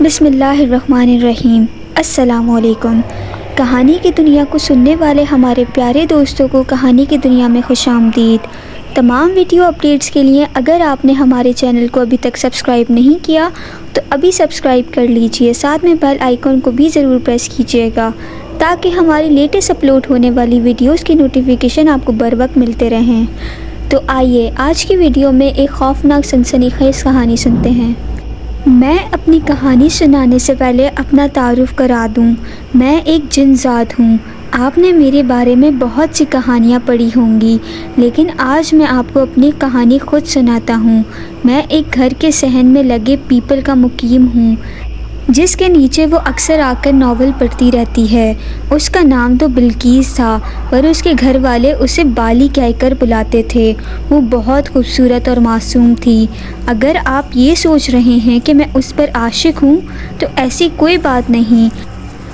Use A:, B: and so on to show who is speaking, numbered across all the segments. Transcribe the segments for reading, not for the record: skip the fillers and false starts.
A: بسم اللہ الرحمن الرحیم۔ السلام علیکم۔ کہانی کی دنیا کو سننے والے ہمارے پیارے دوستوں کو کہانی کی دنیا میں خوش آمدید۔ تمام ویڈیو اپڈیٹس کے لیے اگر آپ نے ہمارے چینل کو ابھی تک سبسکرائب نہیں کیا تو ابھی سبسکرائب کر لیجئے، ساتھ میں بیل آئیکن کو بھی ضرور پریس کیجئے گا تاکہ ہماری لیٹسٹ اپلوڈ ہونے والی ویڈیوز کی نوٹیفیکیشن آپ کو بر وقت ملتے رہیں۔ تو آئیے آج کی ویڈیو میں ایک خوفناک سنسنی خیز کہانی سنتے ہیں۔ میں اپنی کہانی سنانے سے پہلے اپنا تعارف کرا دوں۔ میں ایک جن ذات ہوں۔ آپ نے میرے بارے میں بہت سی کہانیاں پڑھی ہوں گی، لیکن آج میں آپ کو اپنی کہانی خود سناتا ہوں۔ میں ایک گھر کے صحن میں لگے پیپل کا مقیم ہوں، جس کے نیچے وہ اکثر آ کر ناول پڑھتی رہتی ہے۔ اس کا نام تو بلقیس تھا، پر اس کے گھر والے اسے بالی کہہ کر بلاتے تھے۔ وہ بہت خوبصورت اور معصوم تھی۔ اگر آپ یہ سوچ رہے ہیں کہ میں اس پر عاشق ہوں تو ایسی کوئی بات نہیں،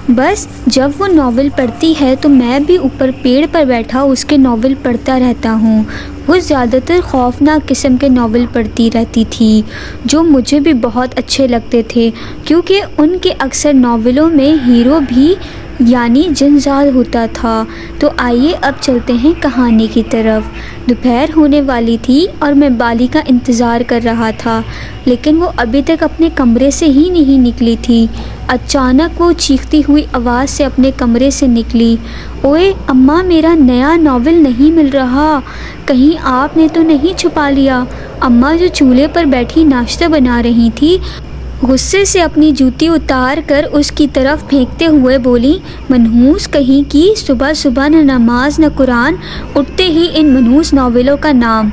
A: بس جب وہ ناول پڑھتی ہے تو میں بھی اوپر پیڑ پر بیٹھا اس کے ناول پڑھتا رہتا ہوں۔ وہ زیادہ تر خوفناک قسم کے ناول پڑھتی رہتی تھی جو مجھے بھی بہت اچھے لگتے تھے، کیونکہ ان کے اکثر ناولوں میں ہیرو بھی یعنی جنزاد ہوتا تھا۔ تو آئیے اب چلتے ہیں کہانی کی طرف۔ دوپہر ہونے والی تھی اور میں بالی کا انتظار کر رہا تھا، لیکن وہ ابھی تک اپنے کمرے سے ہی نہیں نکلی تھی۔ اچانک وہ چیختی ہوئی آواز سے اپنے کمرے سے نکلی، اوئے اماں، میرا نیا ناول نہیں مل رہا، کہیں آپ نے تو نہیں چھپا لیا؟ اماں جو چولہے پر بیٹھی ناشتہ بنا رہی تھی، غصے سے اپنی جوتی اتار کر اس کی طرف پھینکتے ہوئے بولی، منحوس کہیں کی، صبح صبح نہ نماز نہ قرآن، اٹھتے ہی ان منحوس ناولوں کا نام۔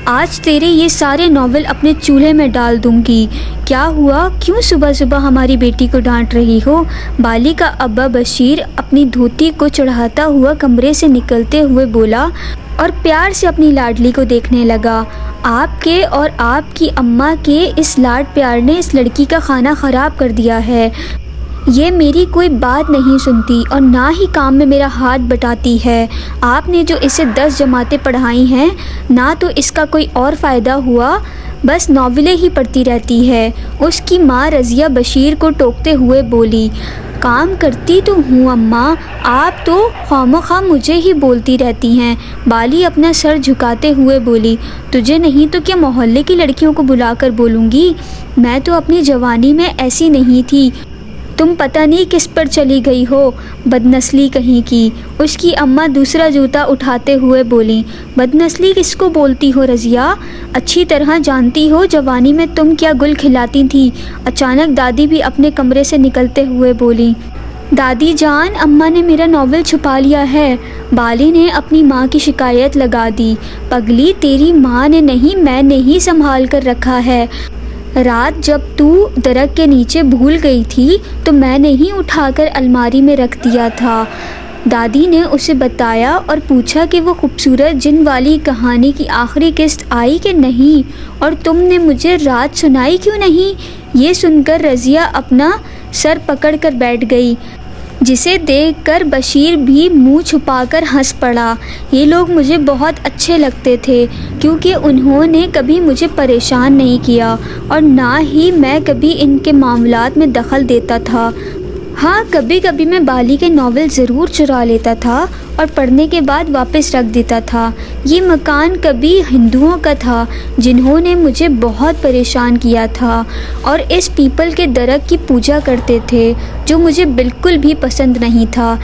A: آج تیرے یہ سارے ناول اپنے چولہے میں ڈال دوں گی۔ کیا ہوا؟ کیوں صبح صبح ہماری بیٹی کو ڈانٹ رہی ہو؟ بالی کا ابا بشیر اپنی دھوتی کو چڑھاتا ہوا کمرے سے نکلتے ہوئے بولا اور پیار سے اپنی لاڈلی کو دیکھنے لگا۔ آپ کے اور آپ کی اماں کے اس لاڈ پیار نے اس لڑکی کا کھانا خراب کر دیا ہے۔ یہ میری کوئی بات نہیں سنتی اور نہ ہی کام میں میرا ہاتھ بٹاتی ہے۔ آپ نے جو اسے 10 جماعتیں پڑھائی ہیں، نہ تو اس کا کوئی اور فائدہ ہوا، بس ناولیں ہی پڑھتی رہتی ہے۔ اس کی ماں رضیہ بشیر کو ٹوکتے ہوئے بولی، کام کرتی تو ہوں اماں، آپ تو خواہ مجھے ہی بولتی رہتی ہیں۔ بالی اپنا سر جھکاتے ہوئے بولی، تجھے نہیں تو کیا محلے کی لڑکیوں کو بلا کر بولوں گی؟ میں تو اپنی جوانی میں ایسی نہیں تھی، تم پتہ نہیں کس پر چلی گئی ہو، بدنسلی کہیں کی۔ اس کی اماں دوسرا جوتا اٹھاتے ہوئے بولیں، بدنسلی کس کو بولتی ہو رضیہ؟ اچھی طرح جانتی ہو جوانی میں تم کیا گل کھلاتی تھی۔ اچانک دادی بھی اپنے کمرے سے نکلتے ہوئے بولیں، دادی جان، اماں نے میرا ناول چھپا لیا ہے۔ بالی نے اپنی ماں کی شکایت لگا دی، پگلی تیری ماں نے نہیں، میں نے ہی سنبھال کر رکھا ہے۔ رات جب تو درخت کے نیچے بھول گئی تھی تو میں نے ہی اٹھا کر الماری میں رکھ دیا تھا۔ دادی نے اسے بتایا اور پوچھا کہ وہ خوبصورت جن والی کہانی کی آخری قسط آئی کہ نہیں، اور تم نے مجھے رات سنائی کیوں نہیں؟ یہ سن کر رضیہ اپنا سر پکڑ کر بیٹھ گئی، جسے دیکھ کر بشیر بھی منہ چھپا کر ہنس پڑا۔ یہ لوگ مجھے بہت اچھے لگتے تھے کیونکہ انہوں نے کبھی مجھے پریشان نہیں کیا اور نہ ہی میں کبھی ان کے معاملات میں دخل دیتا تھا۔ ہاں، کبھی کبھی میں بالی کے ناول ضرور چرا لیتا تھا اور پڑھنے کے بعد واپس رکھ دیتا تھا۔ یہ مکان کبھی ہندوؤں کا تھا جنہوں نے مجھے بہت پریشان کیا تھا اور اس پیپل کے درخت کی پوجا کرتے تھے جو مجھے بالکل بھی پسند نہیں تھا۔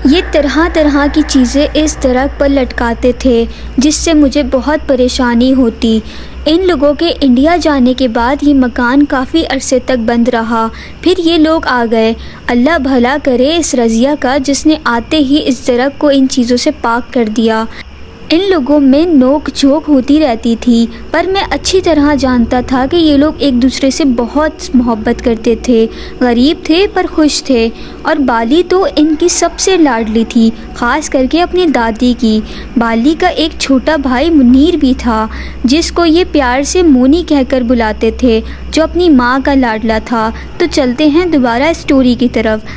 A: یہ طرح طرح کی چیزیں اس درخت پر لٹکاتے تھے جس سے مجھے بہت پریشانی ہوتی۔ ان لوگوں کے انڈیا جانے کے بعد یہ مکان کافی عرصے تک بند رہا، پھر یہ لوگ آ گئے۔ اللہ بھلا کرے اس رضیہ کا، جس نے آتے ہی اس درخت کو ان چیزوں سے پاک کر دیا۔ ان لوگوں میں نوک جھوک ہوتی رہتی تھی، پر میں اچھی طرح جانتا تھا کہ یہ لوگ ایک دوسرے سے بہت محبت کرتے تھے، غریب تھے پر خوش تھے، اور بالی تو ان کی سب سے لاڈلی تھی، خاص کر کے اپنی دادی کی۔ بالی کا ایک چھوٹا بھائی منیر بھی تھا، جس کو یہ پیار سے مونی کہہ کر بلاتے تھے، جو اپنی ماں کا لاڈلا تھا۔ تو چلتے ہیں دوبارہ اسٹوری کی طرف۔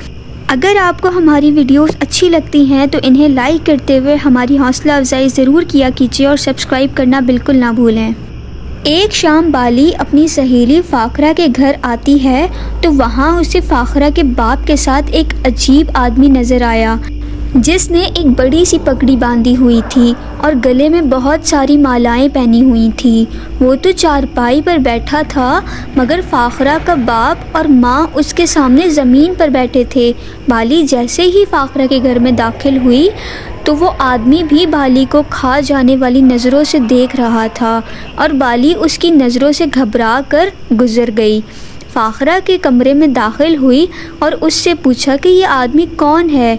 A: اگر آپ کو ہماری ویڈیوز اچھی لگتی ہیں تو انہیں لائک کرتے ہوئے ہماری حوصلہ افزائی ضرور کیا کیجیے اور سبسکرائب کرنا بالکل نہ بھولیں۔ ایک شام بالی اپنی سہیلی فاخرہ کے گھر آتی ہے تو وہاں اسے فاخرہ کے باپ کے ساتھ ایک عجیب آدمی نظر آیا جس نے ایک بڑی سی پگڑی باندھی ہوئی تھی اور گلے میں بہت ساری مالائیں پہنی ہوئی تھیں۔ وہ تو چارپائی پر بیٹھا تھا مگر فاخرہ کا باپ اور ماں اس کے سامنے زمین پر بیٹھے تھے۔ بالی جیسے ہی فاخرہ کے گھر میں داخل ہوئی تو وہ آدمی بھی بالی کو کھا جانے والی نظروں سے دیکھ رہا تھا اور بالی اس کی نظروں سے گھبرا کر گزر گئی۔ فاخرہ کے کمرے میں داخل ہوئی اور اس سے پوچھا کہ یہ آدمی کون ہے؟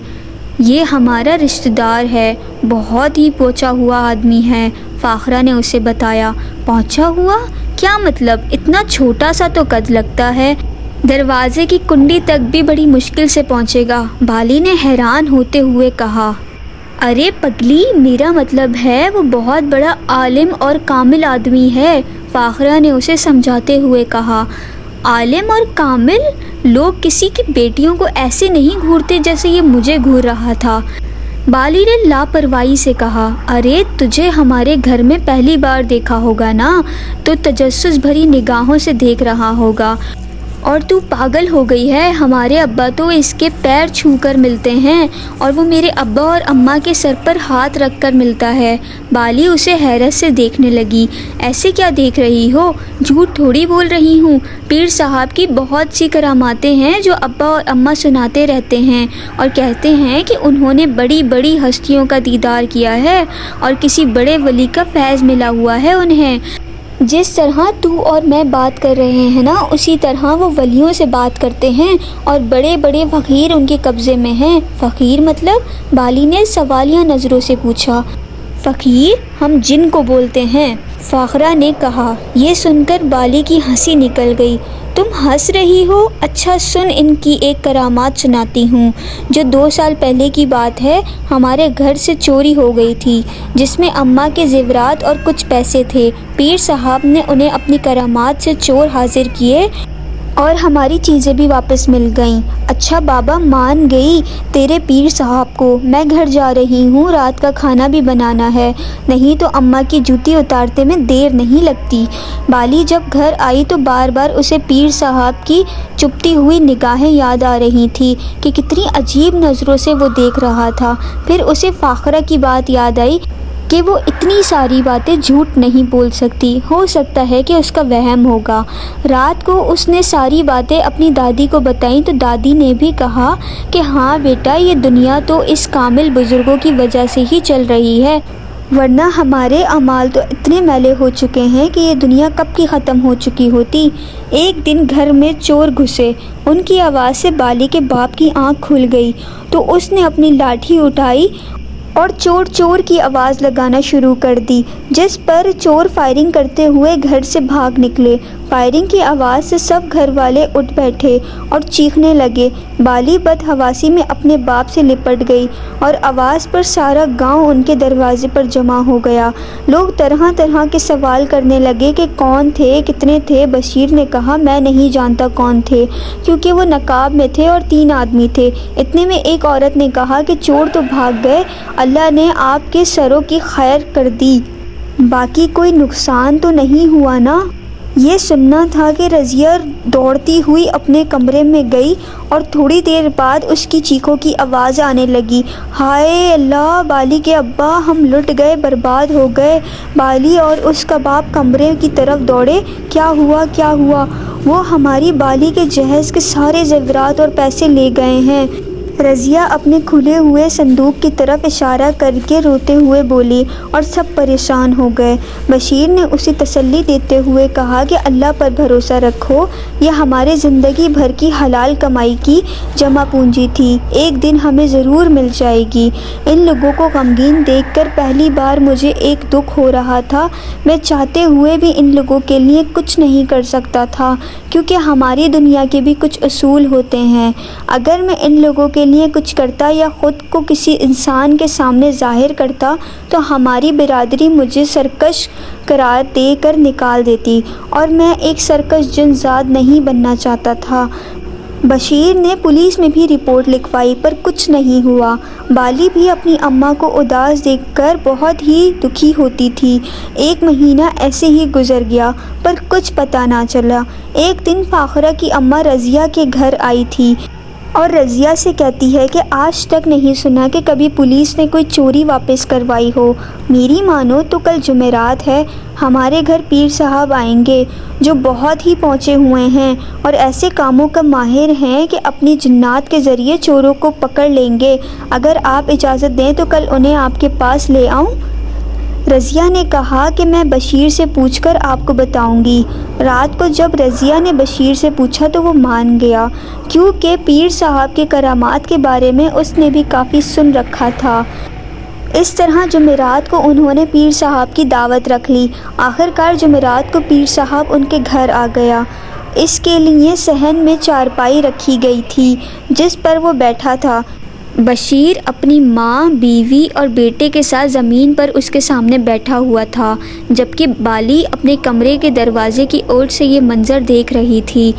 A: یہ ہمارا رشتہ دار ہے، بہت ہی پہنچا ہوا آدمی ہے، فاخرہ نے اسے بتایا۔ پہنچا ہوا؟ کیا مطلب؟ اتنا چھوٹا سا تو قد لگتا ہے، دروازے کی کنڈی تک بھی بڑی مشکل سے پہنچے گا، بالی نے حیران ہوتے ہوئے کہا۔ ارے پگلی، میرا مطلب ہے وہ بہت بڑا عالم اور کامل آدمی ہے، فاخرہ نے اسے سمجھاتے ہوئے کہا۔ عالم اور کامل؟ لوگ کسی کی بیٹیوں کو ایسے نہیں گھورتے جیسے یہ مجھے گھور رہا تھا، بالی نے لاپرواہی سے کہا۔ ارے تجھے ہمارے گھر میں پہلی بار دیکھا ہوگا نا، تو تجسس بھری نگاہوں سے دیکھ رہا ہوگا اور تو پاگل ہو گئی ہے۔ ہمارے ابا تو اس کے پیر چھو کر ملتے ہیں اور وہ میرے ابا اور اماں کے سر پر ہاتھ رکھ کر ملتا ہے۔ بالی اسے حیرت سے دیکھنے لگی۔ ایسے کیا دیکھ رہی ہو؟ جھوٹ تھوڑی بول رہی ہوں، پیر صاحب کی بہت سی کراماتیں ہیں جو ابا اور اماں سناتے رہتے ہیں اور کہتے ہیں کہ انہوں نے بڑی بڑی ہستیوں کا دیدار کیا ہے اور کسی بڑے ولی کا فیض ملا ہوا ہے انہیں۔ جس طرح تو اور میں بات کر رہے ہیں نا، اسی طرح وہ ولیوں سے بات کرتے ہیں اور بڑے بڑے فقیر ان کے قبضے میں ہیں۔ فقیر مطلب؟ بالی نے سوالیہ نظروں سے پوچھا۔ فقیر؟ ہم جن کو بولتے ہیں، فاخرہ نے کہا۔ یہ سن کر بالی کی ہنسی نکل گئی۔ تم ہنس رہی ہو؟ اچھا سن، ان کی ایک کرامات سناتی ہوں جو 2 سال پہلے کی بات ہے۔ ہمارے گھر سے چوری ہو گئی تھی جس میں اماں کے زیورات اور کچھ پیسے تھے۔ پیر صاحب نے انہیں اپنی کرامات سے چور حاضر کیے اور ہماری چیزیں بھی واپس مل گئیں۔ اچھا بابا، مان گئی تیرے پیر صاحب کو۔ میں گھر جا رہی ہوں، رات کا کھانا بھی بنانا ہے، نہیں تو اماں کی جوتی اتارتے میں دیر نہیں لگتی۔ بالی جب گھر آئی تو بار بار اسے پیر صاحب کی چپتی ہوئی نگاہیں یاد آ رہی تھی کہ کتنی عجیب نظروں سے وہ دیکھ رہا تھا۔ پھر اسے فاخرہ کی بات یاد آئی کہ وہ اتنی ساری باتیں جھوٹ نہیں بول سکتی، ہو سکتا ہے کہ اس کا وہم ہوگا۔ رات کو اس نے ساری باتیں اپنی دادی کو بتائیں تو دادی نے بھی کہا کہ ہاں بیٹا، یہ دنیا تو اس کامل بزرگوں کی وجہ سے ہی چل رہی ہے، ورنہ ہمارے اعمال تو اتنے میلے ہو چکے ہیں کہ یہ دنیا کب کی ختم ہو چکی ہوتی۔ ایک دن گھر میں چور گھسے، ان کی آواز سے بالی کے باپ کی آنکھ کھل گئی تو اس نے اپنی لاٹھی اٹھائی اور چور چور کی آواز لگانا شروع کر دی، جس پر چور فائرنگ کرتے ہوئے گھر سے بھاگ نکلے۔ فائرنگ کی آواز سے سب گھر والے اٹھ بیٹھے اور چیخنے لگے۔ بالی بدحواسی میں اپنے باپ سے لپٹ گئی اور آواز پر سارا گاؤں ان کے دروازے پر جمع ہو گیا۔ لوگ طرح طرح کے سوال کرنے لگے کہ کون تھے، کتنے تھے۔ بشیر نے کہا میں نہیں جانتا کون تھے، کیونکہ وہ نقاب میں تھے اور 3 آدمی تھے۔ اتنے میں ایک عورت نے کہا کہ چور تو بھاگ گئے، اللہ نے آپ کے سروں کی خیر کر دی، باقی کوئی نقصان تو نہیں ہوا نا؟ یہ سننا تھا کہ رضیہ دوڑتی ہوئی اپنے کمرے میں گئی اور تھوڑی دیر بعد اس کی چیخوں کی آواز آنے لگی۔ ہائے اللہ، بالی کے ابا، ہم لٹ گئے، برباد ہو گئے۔ بالی اور اس کا باپ کمرے کی طرف دوڑے۔ کیا ہوا کیا ہوا؟ وہ ہماری بالی کے جہیز کے سارے زیورات اور پیسے لے گئے ہیں، رضیہ اپنے کھلے ہوئے صندوق کی طرف اشارہ کر کے روتے ہوئے بولی، اور سب پریشان ہو گئے۔ بشیر نے اسے تسلی دیتے ہوئے کہا کہ اللہ پر بھروسہ رکھو، یہ ہمارے زندگی بھر کی حلال کمائی کی جمع پونجی تھی، ایک دن ہمیں ضرور مل جائے گی۔ ان لوگوں کو غمگین دیکھ کر پہلی بار مجھے ایک دکھ ہو رہا تھا، میں چاہتے ہوئے بھی ان لوگوں کے لیے کچھ نہیں کر سکتا تھا، کیونکہ ہماری دنیا کے بھی کچھ اصول ہوتے ہیں۔ اگر میں ان لوگوں کے لیے کچھ کرتا یا خود کو کسی انسان کے سامنے ظاہر کرتا تو ہماری برادری مجھے سرکش قرار دے کر نکال دیتی، اور میں ایک سرکش جن زاد نہیں بننا چاہتا تھا۔ بشیر نے پولیس میں بھی رپورٹ لکھوائی پر کچھ نہیں ہوا۔ بالی بھی اپنی اماں کو اداس دیکھ کر بہت ہی دکھی ہوتی تھی۔ 1 مہینہ ایسے ہی گزر گیا پر کچھ پتہ نہ چلا۔ ایک دن فاخرہ کی اماں رضیہ کے گھر آئی تھی اور رضیہ سے کہتی ہے کہ آج تک نہیں سنا کہ کبھی پولیس نے کوئی چوری واپس کروائی ہو۔ میری مانو تو کل جمعرات ہے، ہمارے گھر پیر صاحب آئیں گے جو بہت ہی پہنچے ہوئے ہیں اور ایسے کاموں کا ماہر ہیں کہ اپنی جنات کے ذریعے چوروں کو پکڑ لیں گے۔ اگر آپ اجازت دیں تو کل انہیں آپ کے پاس لے آؤں؟ رضیہ نے کہا کہ میں بشیر سے پوچھ کر آپ کو بتاؤں گی۔ رات کو جب رضیہ نے بشیر سے پوچھا تو وہ مان گیا، کیونکہ پیر صاحب کے کرامات کے بارے میں اس نے بھی کافی سن رکھا تھا۔ اس طرح جمعرات کو انہوں نے پیر صاحب کی دعوت رکھ لی۔ آخرکار جمعرات کو پیر صاحب ان کے گھر آ گیا۔ اس کے لیے صحن میں چارپائی رکھی گئی تھی جس پر وہ بیٹھا تھا۔ بشیر اپنی ماں، بیوی اور بیٹے کے ساتھ زمین پر اس کے سامنے بیٹھا ہوا تھا، جبکہ بالی اپنے کمرے کے دروازے کی اوٹ سے یہ منظر دیکھ رہی تھی۔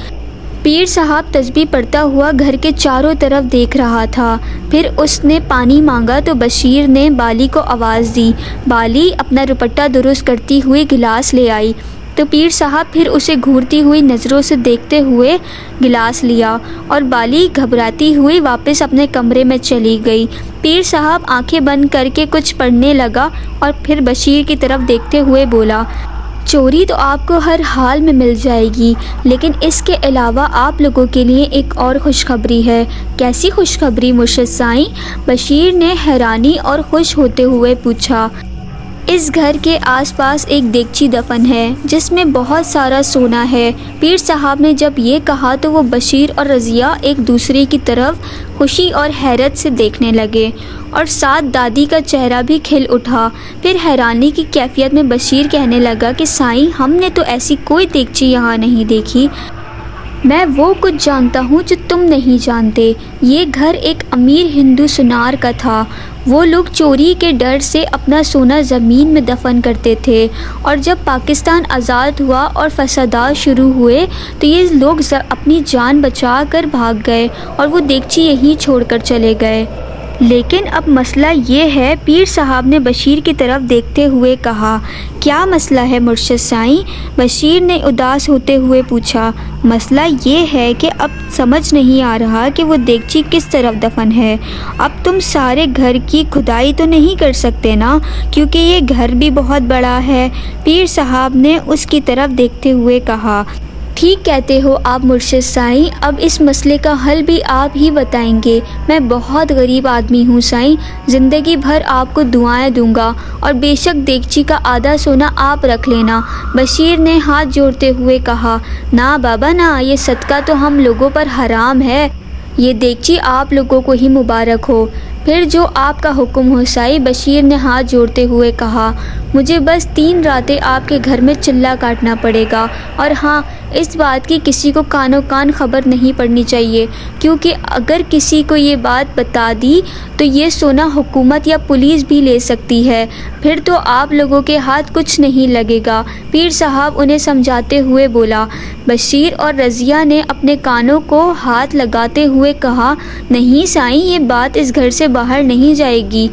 A: پیر صاحب تسبیح پڑھتا ہوا گھر کے چاروں طرف دیکھ رہا تھا۔ پھر اس نے پانی مانگا تو بشیر نے بالی کو آواز دی۔ بالی اپنا دوپٹہ درست کرتی ہوئی گلاس لے آئی تو پیر صاحب پھر اسے گھورتی ہوئی نظروں سے دیکھتے ہوئے گلاس لیا اور بالی گھبراتی ہوئی واپس اپنے کمرے میں چلی گئی۔ پیر صاحب آنکھیں بند کر کے کچھ پڑھنے لگا اور پھر بشیر کی طرف دیکھتے ہوئے بولا، چوری تو آپ کو ہر حال میں مل جائے گی، لیکن اس کے علاوہ آپ لوگوں کے لیے ایک اور خوشخبری ہے۔ کیسی خوشخبری مرشد سائیں؟ بشیر نے حیرانی اور خوش ہوتے ہوئے پوچھا۔ اس گھر کے آس پاس ایک دیگچی دفن ہے جس میں بہت سارا سونا ہے۔ پیر صاحب نے جب یہ کہا تو وہ بشیر اور رضیہ ایک دوسرے کی طرف خوشی اور حیرت سے دیکھنے لگے اور ساتھ دادی کا چہرہ بھی کھل اٹھا۔ پھر حیرانی کی کیفیت میں بشیر کہنے لگا کہ سائیں، ہم نے تو ایسی کوئی دیگچی یہاں نہیں دیکھی۔ میں وہ کچھ جانتا ہوں جو تم نہیں جانتے۔ یہ گھر ایک امیر ہندو سنار کا تھا۔ وہ لوگ چوری کے ڈر سے اپنا سونا زمین میں دفن کرتے تھے، اور جب پاکستان آزاد ہوا اور فسادات شروع ہوئے تو یہ لوگ اپنی جان بچا کر بھاگ گئے اور وہ دیگچی یہیں چھوڑ کر چلے گئے۔ لیکن اب مسئلہ یہ ہے، پیر صاحب نے بشیر کی طرف دیکھتے ہوئے کہا۔ کیا مسئلہ ہے مرشد سائیں؟ بشیر نے اداس ہوتے ہوئے پوچھا۔ مسئلہ یہ ہے کہ اب سمجھ نہیں آ رہا کہ وہ دیگچی کس طرف دفن ہے۔ اب تم سارے گھر کی کھدائی تو نہیں کر سکتے نا، کیونکہ یہ گھر بھی بہت بڑا ہے۔ پیر صاحب نے اس کی طرف دیکھتے ہوئے کہا۔ ٹھیک کہتے ہو آپ مرشد سائیں، اب اس مسئلے کا حل بھی آپ ہی بتائیں گے۔ میں بہت غریب آدمی ہوں سائیں، زندگی بھر آپ کو دعائیں دوں گا، اور بے شک دیگچی کا آدھا سونا آپ رکھ لینا۔ بشیر نے ہاتھ جوڑتے ہوئے کہا، نہ بابا نہ، یہ صدقہ تو ہم لوگوں پر حرام ہے، یہ دیگچی آپ لوگوں کو ہی مبارک ہو۔ پھر جو آپ کا حکم ہو سائیں، بشیر نے ہاتھ جوڑتے ہوئے کہا۔ مجھے بس 3 راتیں آپ کے گھر میں چلہ کاٹنا پڑے گا، اور ہاں، اس بات کی کسی کو کانوں کان خبر نہیں پڑنی چاہیے، کیونکہ اگر کسی کو یہ بات بتا دی تو یہ سونا حکومت یا پولیس بھی لے سکتی ہے، پھر تو آپ لوگوں کے ہاتھ کچھ نہیں لگے گا۔ پیر صاحب انہیں سمجھاتے ہوئے بولا۔ بشیر اور رضیہ نے اپنے کانوں کو ہاتھ لگاتے ہوئے کہا، نہیں سائیں، یہ بات اس گھر سے باہر نہیں جائے گی۔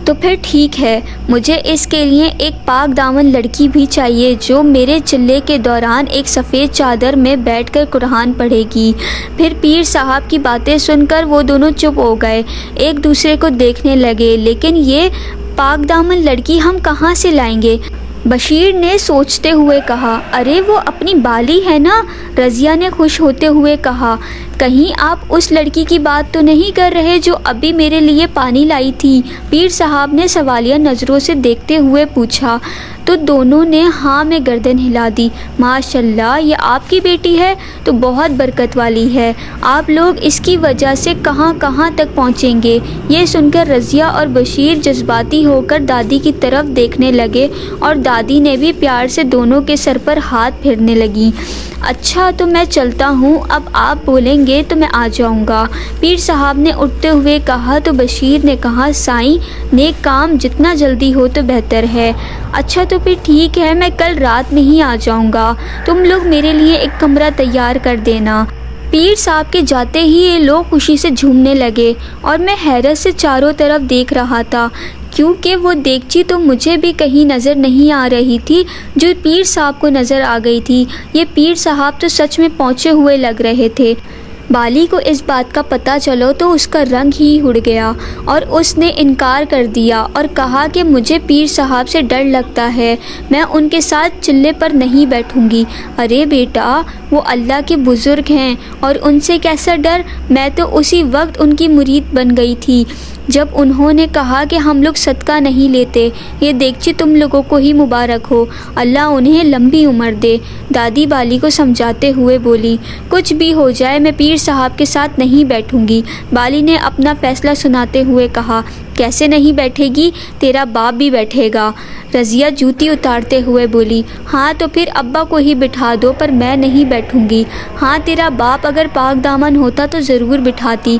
A: تو پھر ٹھیک ہے، مجھے اس کے لیے ایک پاک دامن لڑکی بھی چاہیے جو میرے چلے کے دوران ایک سفید چادر میں بیٹھ کر قرآن پڑھے گی۔ پھر پیر صاحب کی باتیں سن کر وہ دونوں چپ ہو گئے، ایک دوسرے کو دیکھنے لگے۔ لیکن یہ پاک دامن لڑکی ہم کہاں سے لائیں گے؟ بشیر نے سوچتے ہوئے کہا۔ ارے وہ اپنی بالی ہے نا، رضیہ نے خوش ہوتے ہوئے کہا۔ کہیں آپ اس لڑکی کی بات تو نہیں کر رہے جو ابھی میرے لیے پانی لائی تھی؟ پیر صاحب نے سوالیہ نظروں سے دیکھتے ہوئے پوچھا تو دونوں نے ہاں میں گردن ہلا دی۔ ماشاءاللہ، یہ آپ کی بیٹی ہے تو بہت برکت والی ہے، آپ لوگ اس کی وجہ سے کہاں کہاں تک پہنچیں گے۔ یہ سن کر رضیہ اور بشیر جذباتی ہو کر دادی کی طرف دیکھنے لگے اور دادی نے بھی پیار سے دونوں کے سر پر ہاتھ پھیرنے لگی۔ اچھا تو میں چلتا ہوں، اب آپ بولیں گے تو میں آ جاؤں گا، پیر صاحب نے اٹھتے ہوئے کہا تو بشیر نے کہا، سائیں، نیک کام جتنا جلدی ہو تو بہتر ہے۔ اچھا تو پھر ٹھیک ہے، میں کل رات میں ہی آ جاؤں گا، تم لوگ میرے لیے ایک کمرہ تیار کر دینا۔ پیر صاحب کے جاتے ہی یہ لوگ خوشی سے جھومنے لگے اور میں حیرت سے چاروں طرف دیکھ رہا تھا، کیونکہ وہ دیگچی تو مجھے بھی کہیں نظر نہیں آ رہی تھی جو پیر صاحب کو نظر آ گئی تھی۔ یہ پیر صاحب تو سچ میں پہنچے ہوئے لگ رہے تھے۔ بالی کو اس بات کا پتہ چلو تو اس کا رنگ ہی اڑ گیا اور اس نے انکار کر دیا اور کہا کہ مجھے پیر صاحب سے ڈر لگتا ہے، میں ان کے ساتھ چلے پر نہیں بیٹھوں گی۔ ارے بیٹا، وہ اللہ کے بزرگ ہیں اور ان سے کیسا ڈر؟ میں تو اسی وقت ان کی مرید بن گئی تھی جب انہوں نے کہا کہ ہم لوگ صدقہ نہیں لیتے۔ یہ دیگچی تم لوگوں کو ہی مبارک ہو، اللہ انہیں لمبی عمر دے۔ دادی بالی کو سمجھاتے ہوئے بولی، کچھ بھی ہو جائے میں پیر صاحب کے ساتھ نہیں بیٹھوں گی۔ بالی نے اپنا فیصلہ سناتے ہوئے کہا، کیسے نہیں بیٹھے گی؟ تیرا باپ بھی بیٹھے گا۔ رضیہ جوتی اتارتے ہوئے بولی، ہاں تو پھر ابا کو ہی بٹھا دو، پر میں نہیں بیٹھوں گی۔ ہاں تیرا باپ اگر پاک دامن ہوتا تو ضرور بٹھاتی۔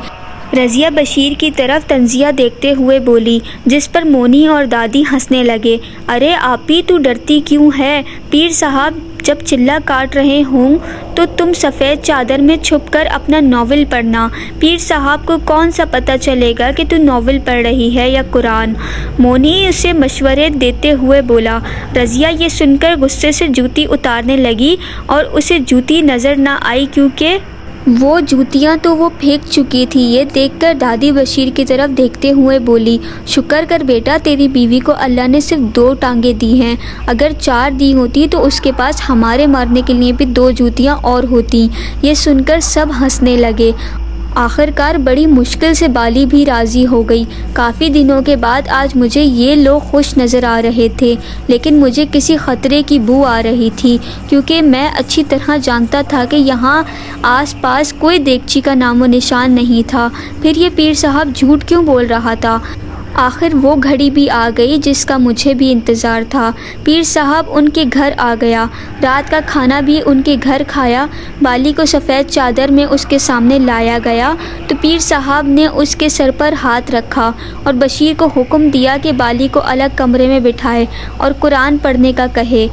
A: رضیہ بشیر کی طرف طنزیہ دیکھتے ہوئے بولی، جس پر مونی اور دادی ہنسنے لگے۔ ارے آپی، تو ڈرتی کیوں ہے؟ پیر صاحب جب چلہ کاٹ رہے ہوں تو تم سفید چادر میں چھپ کر اپنا ناول پڑھنا۔ پیر صاحب کو کون سا پتہ چلے گا کہ تو ناول پڑھ رہی ہے یا قرآن؟ مونی اسے مشورے دیتے ہوئے بولا۔ رضیہ یہ سن کر غصے سے جوتی اتارنے لگی اور اسے جوتی نظر نہ آئی کیونکہ وہ جوتیاں تو وہ پھینک چکی تھی۔ یہ دیکھ کر دادی بشیر کی طرف دیکھتے ہوئے بولی، شکر کر بیٹا، تیری بیوی کو اللہ نے صرف 2 ٹانگیں دی ہیں، اگر 4 دی ہوتی تو اس کے پاس ہمارے مارنے کے لیے بھی 2 جوتیاں اور ہوتی۔ یہ سن کر سب ہنسنے لگے۔ آخر کار بڑی مشکل سے بالی بھی راضی ہو گئی۔ کافی دنوں کے بعد آج مجھے یہ لوگ خوش نظر آ رہے تھے، لیکن مجھے کسی خطرے کی بو آ رہی تھی، کیونکہ میں اچھی طرح جانتا تھا کہ یہاں آس پاس کوئی دیگچی کا نام و نشان نہیں تھا۔ پھر یہ پیر صاحب جھوٹ کیوں بول رہا تھا؟ آخر وہ گھڑی بھی آ گئی جس کا مجھے بھی انتظار تھا۔ پیر صاحب ان کے گھر آ گیا، رات کا کھانا بھی ان کے گھر کھایا۔ بالی کو سفید چادر میں اس کے سامنے لایا گیا تو پیر صاحب نے اس کے سر پر ہاتھ رکھا اور بشیر کو حکم دیا کہ بالی کو الگ کمرے میں بٹھائے اور قرآن پڑھنے کا کہے۔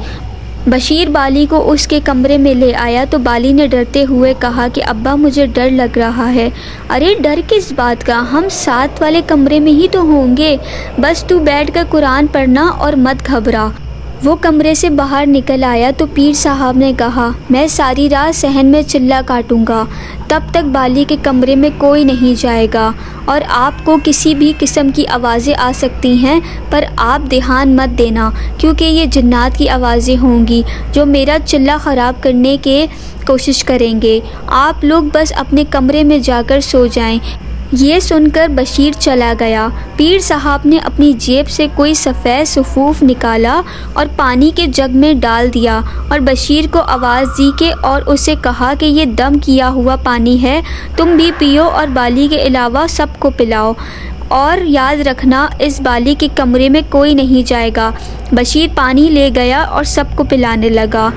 A: بشیر بالی کو اس کے کمرے میں لے آیا تو بالی نے ڈرتے ہوئے کہا کہ ابا مجھے ڈر لگ رہا ہے۔ ارے ڈر کس بات کا، ہم ساتھ والے کمرے میں ہی تو ہوں گے، بس تو بیٹھ کر قرآن پڑھنا اور مت گھبرا۔ وہ کمرے سے باہر نکل آیا تو پیر صاحب نے کہا، میں ساری رات صحن میں چلہ کاٹوں گا، تب تک بالی کے کمرے میں کوئی نہیں جائے گا، اور آپ کو کسی بھی قسم کی آوازیں آ سکتی ہیں، پر آپ دھیان مت دینا کیونکہ یہ جنات کی آوازیں ہوں گی جو میرا چلہ خراب کرنے کی کوشش کریں گے۔ آپ لوگ بس اپنے کمرے میں جا کر سو جائیں۔ یہ سن کر بشیر چلا گیا۔ پیر صاحب نے اپنی جیب سے کوئی سفید صفوف نکالا اور پانی کے جگ میں ڈال دیا اور بشیر کو آواز دی کہ اور اسے کہا کہ یہ دم کیا ہوا پانی ہے، تم بھی پیو اور بالی کے علاوہ سب کو پلاؤ، اور یاد رکھنا اس بالی کے کمرے میں کوئی نہیں جائے گا۔ بشیر پانی لے گیا اور سب کو پلانے لگا۔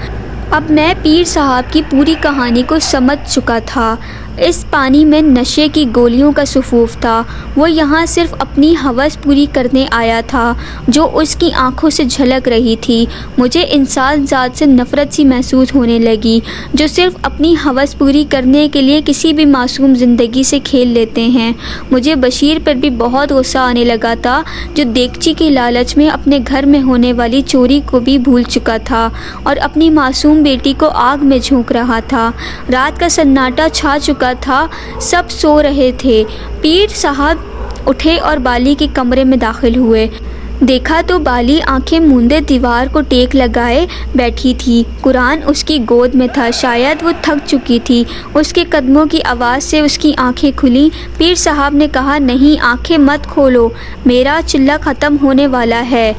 A: اب میں پیر صاحب کی پوری کہانی کو سمجھ چکا تھا۔ اس پانی میں نشے کی گولیوں کا صفوف تھا۔ وہ یہاں صرف اپنی ہوس پوری کرنے آیا تھا جو اس کی آنکھوں سے جھلک رہی تھی۔ مجھے انسان ذات سے نفرت سی محسوس ہونے لگی جو صرف اپنی ہوس پوری کرنے کے لیے کسی بھی معصوم زندگی سے کھیل لیتے ہیں۔ مجھے بشیر پر بھی بہت غصہ آنے لگا تھا جو دیگچی کے لالچ میں اپنے گھر میں ہونے والی چوری کو بھی بھول چکا تھا اور اپنی معصوم بیٹی کو آگ میں جھونک رہا تھا۔ رات کا سناٹا چھا چکا تھا، سب سو رہے تھے۔ پیر صاحب اٹھے اور بالی کے کمرے میں داخل ہوئے۔ دیکھا تو بالی آنکھیں موندے دیوار کو ٹیک لگائے بیٹھی تھی۔ قرآن اس کی گود میں تھا، شاید وہ تھک چکی تھی۔ اس کے قدموں کی آواز سے اس کی آنکھیں کھلیں۔ پیر صاحب نے کہا، نہیں آنکھیں مت کھولو، میرا چلہ ختم ہونے والا ہے۔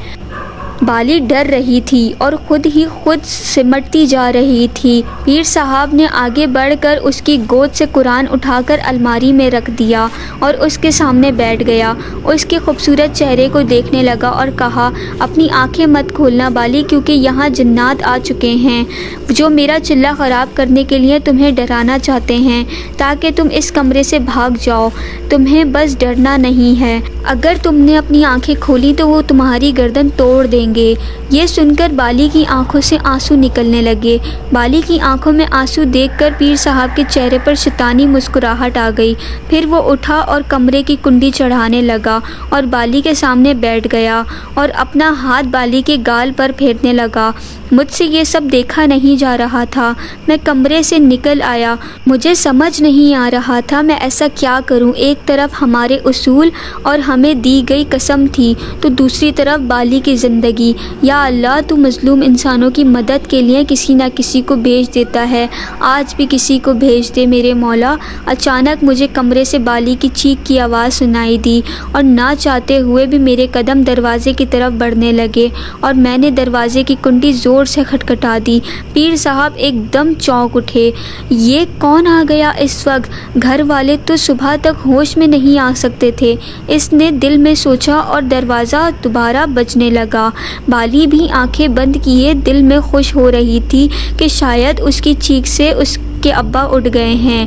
A: بالی ڈر رہی تھی اور خود ہی خود سمٹتی جا رہی تھی۔ پیر صاحب نے آگے بڑھ کر اس کی گود سے قرآن اٹھا کر الماری میں رکھ دیا اور اس کے سامنے بیٹھ گیا۔ اس کے خوبصورت چہرے کو دیکھنے لگا اور کہا، اپنی آنکھیں مت کھولنا بالی، کیونکہ یہاں جنات آ چکے ہیں جو میرا چلہ خراب کرنے کے لیے تمہیں ڈرانا چاہتے ہیں تاکہ تم اس کمرے سے بھاگ جاؤ۔ تمہیں بس ڈرنا نہیں ہے، اگر تم نے اپنی آنکھیں کھولی تو وہ تمہاری گردن توڑ دیں دیں گے۔ یہ سن کر بالی کی آنکھوں سے آنسو نکلنے لگے۔ بالی کی آنکھوں میں آنسو دیکھ کر پیر صاحب کے چہرے پر شیطانی مسکراہٹ آ گئی۔ پھر وہ اٹھا اور کمرے کی کنڈی چڑھانے لگا اور بالی کے سامنے بیٹھ گیا اور اپنا ہاتھ بالی کے گال پر پھیرنے لگا۔ مجھ سے یہ سب دیکھا نہیں جا رہا تھا۔ میں کمرے سے نکل آیا۔ مجھے سمجھ نہیں آ رہا تھا میں ایسا کیا کروں۔ ایک طرف ہمارے اصول اور ہمیں دی گئی قسم تھی تو دوسری طرف بالی کی زندگی۔ یا اللہ، تو مظلوم انسانوں کی مدد کے لیے کسی نہ کسی کو بھیج دیتا ہے، آج بھی کسی کو بھیج دے میرے مولا۔ اچانک مجھے کمرے سے بالی کی چیخ کی آواز سنائی دی اور نہ چاہتے ہوئے بھی میرے قدم دروازے کی طرف بڑھنے لگے اور میں نے دروازے کی کنڈی زور سے کھٹکھٹا دی۔ پیر صاحب ایک دم چونک اٹھے۔ یہ کون آ گیا اس وقت؟ گھر والے تو صبح تک ہوش میں نہیں آ سکتے تھے، اس نے دل میں سوچا اور دروازہ دوبارہ بجنے لگا۔ بالی بھی آنکھیں بند کیے دل میں خوش ہو رہی تھی کہ شاید اس کی چیخ سے اس کے ابا اٹھ گئے ہیں۔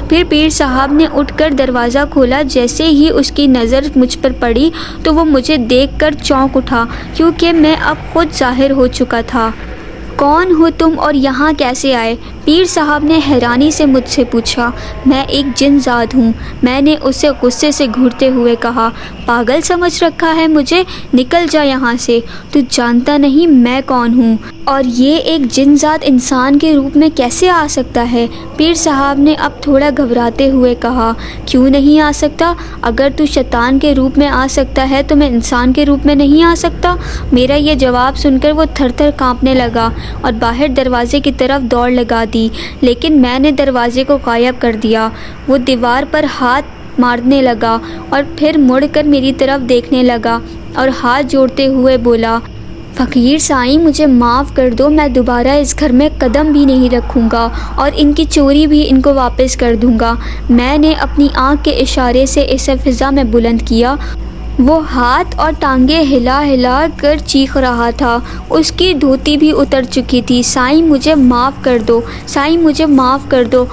A: پھر پیر صاحب نے اٹھ کر دروازہ کھولا۔ جیسے ہی اس کی نظر مجھ پر پڑی تو وہ مجھے دیکھ کر چونک اٹھا کیونکہ میں اب خود ظاہر ہو چکا تھا۔ کون ہو تم اور یہاں کیسے آئے؟ پیر صاحب نے حیرانی سے مجھ سے پوچھا۔ میں ایک جن ذات ہوں، میں نے اسے غصے سے گھورتے ہوئے کہا۔ پاگل سمجھ رکھا ہے مجھے؟ نکل جا یہاں سے، تو جانتا نہیں میں کون ہوں، اور یہ ایک جن ذات انسان کے روپ میں کیسے آ سکتا ہے؟ پیر صاحب نے اب تھوڑا گھبراتے ہوئے کہا۔ کیوں نہیں آ سکتا؟ اگر تو شیطان کے روپ میں آ سکتا ہے تو میں انسان کے روپ میں نہیں آ سکتا؟ میرا یہ جواب سن کر وہ تھر تھر کانپنے لگا اور باہر دروازے کی طرف دوڑ لگا دی، لیکن میں نے دروازے کو غائب کر دیا۔ وہ دیوار پر ہاتھ مارنے لگا اور پھر مڑ کر میری طرف دیکھنے لگا اور ہاتھ جوڑتے ہوئے بولا، فقیر سائیں مجھے معاف کر دو، میں دوبارہ اس گھر میں قدم بھی نہیں رکھوں گا اور ان کی چوری بھی ان کو واپس کر دوں گا۔ میں نے اپنی آنکھ کے اشارے سے اسے فضا میں بلند کیا۔ وہ ہاتھ اور ٹانگیں ہلا ہلا کر چیخ رہا تھا، اس کی دھوتی بھی اتر چکی تھی۔ سائیں مجھے معاف کر دو، سائیں مجھے معاف کر دو۔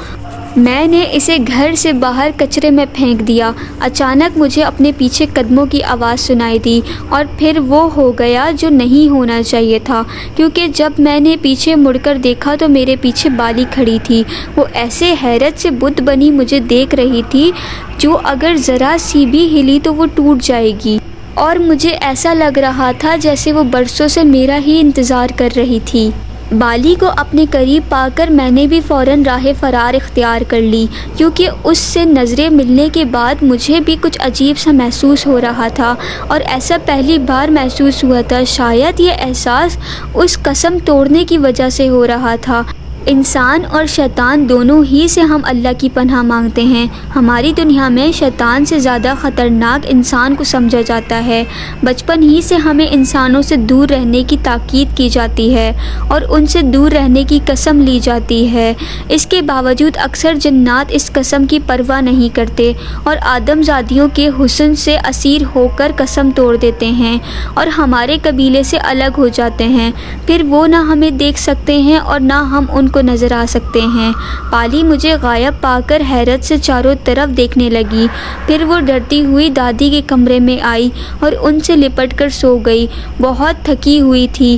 A: میں نے اسے گھر سے باہر کچرے میں پھینک دیا۔ اچانک مجھے اپنے پیچھے قدموں کی آواز سنائی دی اور پھر وہ ہو گیا جو نہیں ہونا چاہیے تھا، کیونکہ جب میں نے پیچھے مڑ کر دیکھا تو میرے پیچھے بالی کھڑی تھی۔ وہ ایسے حیرت سے بت بنی مجھے دیکھ رہی تھی جو اگر ذرا سی بھی ہلی تو وہ ٹوٹ جائے گی، اور مجھے ایسا لگ رہا تھا جیسے وہ برسوں سے میرا ہی انتظار کر رہی تھی۔ بالی کو اپنے قریب پا کر میں نے بھی فوراً راہ فرار اختیار کر لی، کیونکہ اس سے نظریں ملنے کے بعد مجھے بھی کچھ عجیب سا محسوس ہو رہا تھا، اور ایسا پہلی بار محسوس ہوا تھا۔ شاید یہ احساس اس قسم توڑنے کی وجہ سے ہو رہا تھا۔ انسان اور شیطان دونوں ہی سے ہم اللہ کی پناہ مانگتے ہیں۔ ہماری دنیا میں شیطان سے زیادہ خطرناک انسان کو سمجھا جاتا ہے۔ بچپن ہی سے ہمیں انسانوں سے دور رہنے کی تاکید کی جاتی ہے اور ان سے دور رہنے کی قسم لی جاتی ہے۔ اس کے باوجود اکثر جنات اس قسم کی پرواہ نہیں کرتے اور آدم زادیوں کے حسن سے اسیر ہو کر قسم توڑ دیتے ہیں اور ہمارے قبیلے سے الگ ہو جاتے ہیں۔ پھر وہ نہ ہمیں دیکھ سکتے ہیں اور نہ ہم ان کو نظر آ سکتے ہیں۔ بالی مجھے غائب پا کر حیرت سے چاروں طرف دیکھنے لگی۔ پھر وہ ڈرتی ہوئی دادی کے کمرے میں آئی اور ان سے لپٹ کر سو گئی۔ بہت تھکی ہوئی تھی،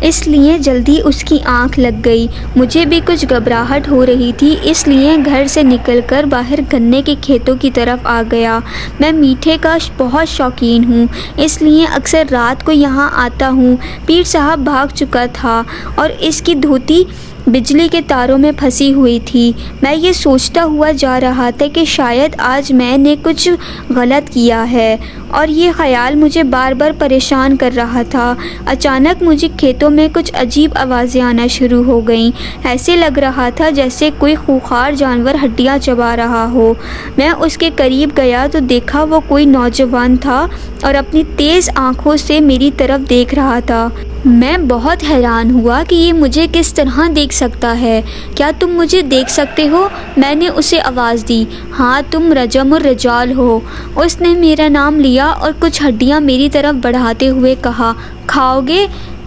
A: اس لیے جلدی اس کی آنکھ لگ گئی۔ مجھے بھی کچھ گھبراہٹ ہو رہی تھی، اس لیے گھر سے نکل کر باہر گنے کے کھیتوں کی طرف آ گیا۔ میں میٹھے کا بہت شوقین ہوں، اس لیے اکثر رات کو یہاں آتا ہوں۔ پیر صاحب بھاگ چکا تھا اور اس کی دھوتی بجلی کے تاروں میں پھنسی ہوئی تھی۔ میں یہ سوچتا ہوا جا رہا تھا کہ شاید آج میں نے کچھ غلط کیا ہے، اور یہ خیال مجھے بار بار پریشان کر رہا تھا۔ اچانک مجھے کھیتوں میں کچھ عجیب آوازیں آنا شروع ہو گئیں۔ ایسے لگ رہا تھا جیسے کوئی خونخوار جانور ہڈیاں چبا رہا ہو۔ میں اس کے قریب گیا تو دیکھا وہ کوئی نوجوان تھا اور اپنی تیز آنکھوں سے میری طرف دیکھ رہا تھا۔ میں بہت حیران ہوا کہ یہ مجھے کس طرح دیکھ سکتا ہے۔ کیا تم مجھے دیکھ سکتے ہو؟ میں نے اسے آواز دی۔ ہاں، تم رجم الرجال ہو۔ اس نے میرا نام لیا اور کچھ ہڈیاں میری طرف بڑھاتے ہوئے کہا، کھاؤ گے؟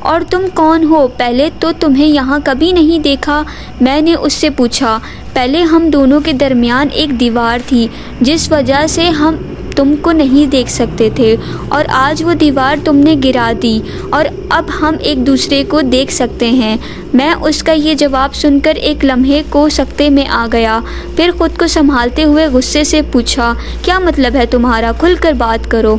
A: اور تم کون ہو؟ پہلے تو تمہیں یہاں کبھی نہیں دیکھا۔ میں نے اس سے پوچھا۔ پہلے ہم دونوں کے درمیان ایک دیوار تھی، جس وجہ سے تم کو نہیں دیکھ سکتے تھے، اور آج وہ دیوار تم نے گرا دی اور اب ہم ایک دوسرے کو دیکھ سکتے ہیں۔ میں اس کا یہ جواب سن کر ایک لمحے کو سکتے میں آ گیا، پھر خود کو سنبھالتے ہوئے غصے سے پوچھا، کیا مطلب ہے تمہارا؟ کھل کر بات کرو۔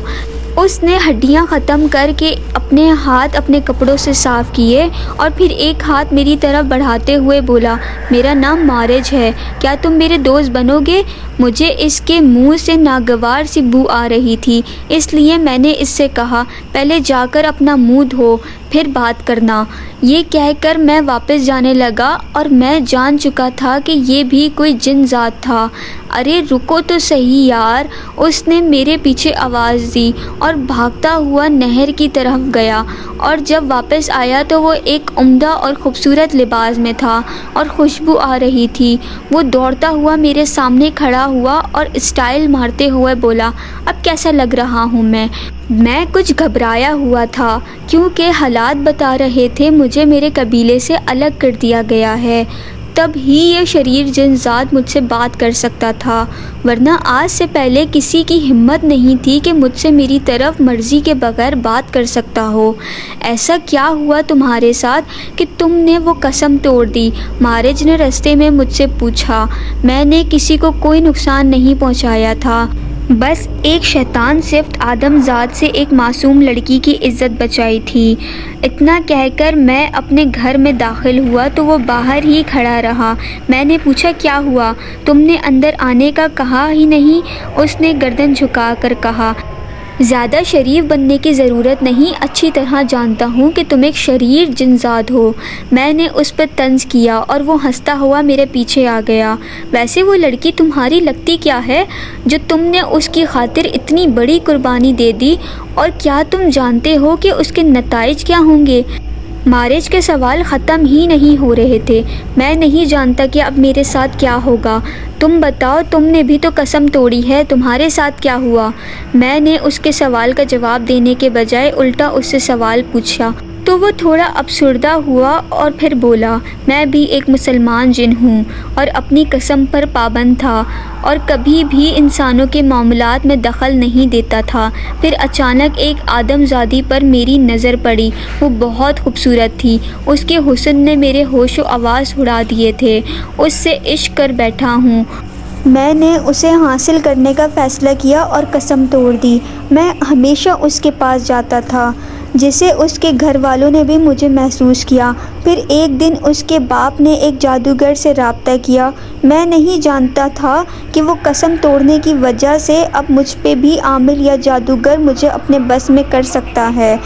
A: اس نے ہڈیاں ختم کر کے اپنے ہاتھ اپنے کپڑوں سے صاف کیے اور پھر ایک ہاتھ میری طرف بڑھاتے ہوئے بولا، میرا نام مارج ہے، کیا تم میرے دوست بنو گے؟ مجھے اس کے منہ سے ناگوار سی بو آ رہی تھی، اس لیے میں نے اس سے کہا، پہلے جا کر اپنا منہ دھو پھر بات کرنا۔ یہ کہہ کر میں واپس جانے لگا اور میں جان چکا تھا کہ یہ بھی کوئی جن ذات تھا۔ ارے رکو تو صحیح یار، اس نے میرے پیچھے آواز دی اور بھاگتا ہوا نہر کی طرف گیا، اور جب واپس آیا تو وہ ایک عمدہ اور خوبصورت لباس میں تھا اور خوشبو آ رہی تھی۔ وہ دوڑتا ہوا میرے سامنے کھڑا ہوا اور اسٹائل مارتے ہوئے بولا، اب کیسا لگ رہا ہوں میں؟ میں کچھ گھبرایا ہوا تھا کیونکہ حالات بتا رہے تھے مجھے میرے قبیلے سے الگ کر دیا گیا ہے، تب ہی یہ شریر جن ذات مجھ سے بات کر سکتا تھا، ورنہ آج سے پہلے کسی کی ہمت نہیں تھی کہ مجھ سے میری طرف مرضی کے بغیر بات کر سکتا ہو۔ ایسا کیا ہوا تمہارے ساتھ کہ تم نے وہ قسم توڑ دی؟ مارج نے رستے میں مجھ سے پوچھا۔ میں نے کسی کو کوئی نقصان نہیں پہنچایا تھا، بس ایک شیطان صفت آدم ذات سے ایک معصوم لڑکی کی عزت بچائی تھی۔ اتنا کہہ کر میں اپنے گھر میں داخل ہوا تو وہ باہر ہی کھڑا رہا۔ میں نے پوچھا، کیا ہوا؟ تم نے اندر آنے کا کہا ہی نہیں؟ اس نے گردن جھکا کر کہا، زیادہ شریف بننے کی ضرورت نہیں، اچھی طرح جانتا ہوں کہ تم ایک شریر جن ذات ہو۔ میں نے اس پر طنز کیا اور وہ ہنستا ہوا میرے پیچھے آ گیا۔ ویسے وہ لڑکی تمہاری لگتی کیا ہے جو تم نے اس کی خاطر اتنی بڑی قربانی دے دی، اور کیا تم جانتے ہو کہ اس کے نتائج کیا ہوں گے؟ مارج کے سوال ختم ہی نہیں ہو رہے تھے۔ میں نہیں جانتا کہ اب میرے ساتھ کیا ہوگا۔ تم بتاؤ، تم نے بھی تو قسم توڑی ہے، تمہارے ساتھ کیا ہوا؟ میں نے اس کے سوال کا جواب دینے کے بجائے الٹا اس سے سوال پوچھا تو وہ تھوڑا افسردہ ہوا اور پھر بولا، میں بھی ایک مسلمان جن ہوں اور اپنی قسم پر پابند تھا اور کبھی بھی انسانوں کے معاملات میں دخل نہیں دیتا تھا۔ پھر اچانک ایک آدم زادی پر میری نظر پڑی، وہ بہت خوبصورت تھی، اس کے حسن نے میرے ہوش و حواس اڑا دیے تھے۔ اس سے عشق کر بیٹھا ہوں۔ میں نے اسے حاصل کرنے کا فیصلہ کیا اور قسم توڑ دی۔ میں ہمیشہ اس کے پاس جاتا تھا، جسے اس کے گھر والوں نے بھی مجھے محسوس کیا۔ پھر ایک دن اس کے باپ نے ایک جادوگر سے رابطہ کیا۔ میں نہیں جانتا تھا کہ وہ قسم توڑنے کی وجہ سے اب مجھ پہ بھی عامل یا جادوگر مجھے اپنے بس میں کر سکتا ہے۔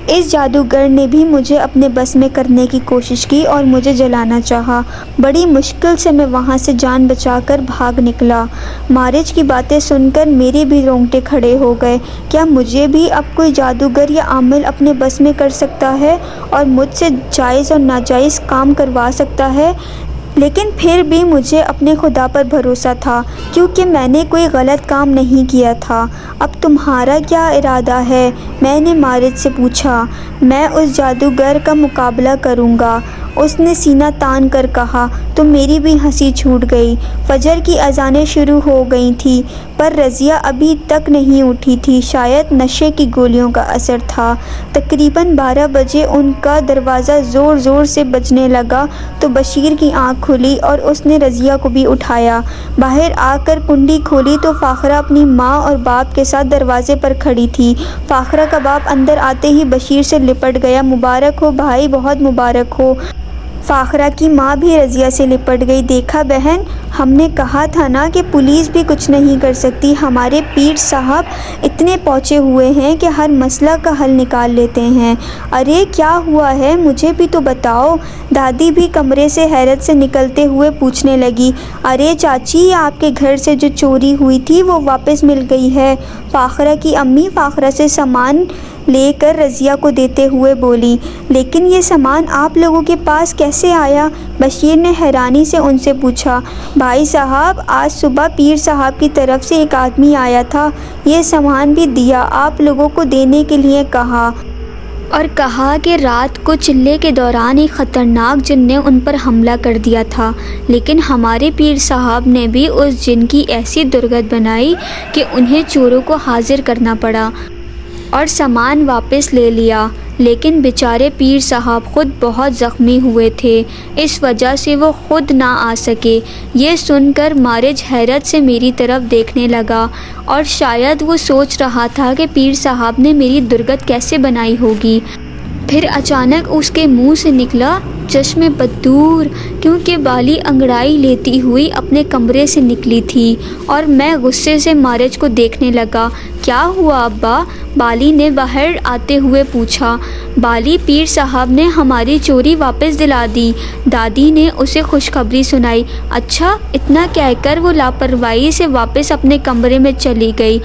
A: اس جادوگر نے بھی مجھے اپنے بس میں کرنے کی کوشش کی اور مجھے جلانا چاہا۔ بڑی مشکل سے میں وہاں سے جان بچا کر بھاگ نکلا۔ مارج کی باتیں سن کر میرے بھی رونگٹے کھڑے ہو گئے۔ کیا مجھے بھی اب کوئی جادوگر یا عامل اپنے بس میں کر سکتا ہے اور مجھ سے جائز اور ناجائز کام کروا سکتا ہے؟ لیکن پھر بھی مجھے اپنے خدا پر بھروسہ تھا، کیونکہ میں نے کوئی غلط کام نہیں کیا تھا۔ اب تمہارا کیا ارادہ ہے؟ میں نے مارج سے پوچھا۔ میں اس جادوگر کا مقابلہ کروں گا، اس نے سینہ تان کر کہا تو میری بھی ہنسی چھوٹ گئی۔ فجر کی اذانیں شروع ہو گئی تھیں، پر رضیہ ابھی تک نہیں اٹھی تھی، شاید نشے کی گولیوں کا اثر تھا۔ تقریباً 12 بجے ان کا دروازہ زور زور سے بجنے لگا تو بشیر کی آنکھ کھلی اور اس نے رضیہ کو بھی اٹھایا۔ باہر آ کر کنڈی کھولی تو فاخرہ اپنی ماں اور باپ کے ساتھ دروازے پر کھڑی تھی۔ فاخرہ کا باپ اندر آتے ہی بشیر سے لپٹ گیا، مبارک ہو بھائی، بہت مبارک ہو۔ فاخرہ کی ماں بھی رضیہ سے لپٹ گئی۔ دیکھا بہن، ہم نے کہا تھا نا کہ پولیس بھی کچھ نہیں کر سکتی، ہمارے پیر صاحب اتنے پہنچے ہوئے ہیں کہ ہر مسئلہ کا حل نکال لیتے ہیں۔ ارے کیا ہوا ہے، مجھے بھی تو بتاؤ۔ دادی بھی کمرے سے حیرت سے نکلتے ہوئے پوچھنے لگی۔ ارے چاچی، آپ کے گھر سے جو چوری ہوئی تھی وہ واپس مل گئی ہے، فاخرہ کی امی فاخرہ سے سامان لے کر رضیہ کو دیتے ہوئے بولی۔ لیکن یہ سامان آپ لوگوں کے پاس کیسے آیا؟ بشیر نے حیرانی سے ان سے پوچھا۔ بھائی صاحب، آج صبح پیر صاحب کی طرف سے ایک آدمی آیا تھا، یہ سامان بھی دیا، آپ لوگوں کو دینے کے لیے کہا۔ اور کہا کہ رات کو چلے کے دوران ایک خطرناک جن نے ان پر حملہ کر دیا تھا، لیکن ہمارے پیر صاحب نے بھی اس جن کی ایسی درگت بنائی کہ انہیں چوروں کو حاضر کرنا پڑا اور سامان واپس لے لیا، لیکن بیچارے پیر صاحب خود بہت زخمی ہوئے تھے، اس وجہ سے وہ خود نہ آ سکے۔ یہ سن کر مارج حیرت سے میری طرف دیکھنے لگا اور شاید وہ سوچ رہا تھا کہ پیر صاحب نے میری درگت کیسے بنائی ہوگی۔ پھر اچانک اس کے منہ سے نکلا چشم بددور، کیونکہ بالی انگڑائی لیتی ہوئی اپنے کمرے سے نکلی تھی، اور میں غصے سے مارج کو دیکھنے لگا۔ کیا ہوا ابا؟ بالی نے باہر آتے ہوئے پوچھا۔ بالی، پیر صاحب نے ہماری چوری واپس دلا دی، دادی نے اسے خوشخبری سنائی۔ اچھا، اتنا کہہ کر وہ لاپرواہی سے واپس اپنے کمرے میں چلی گئی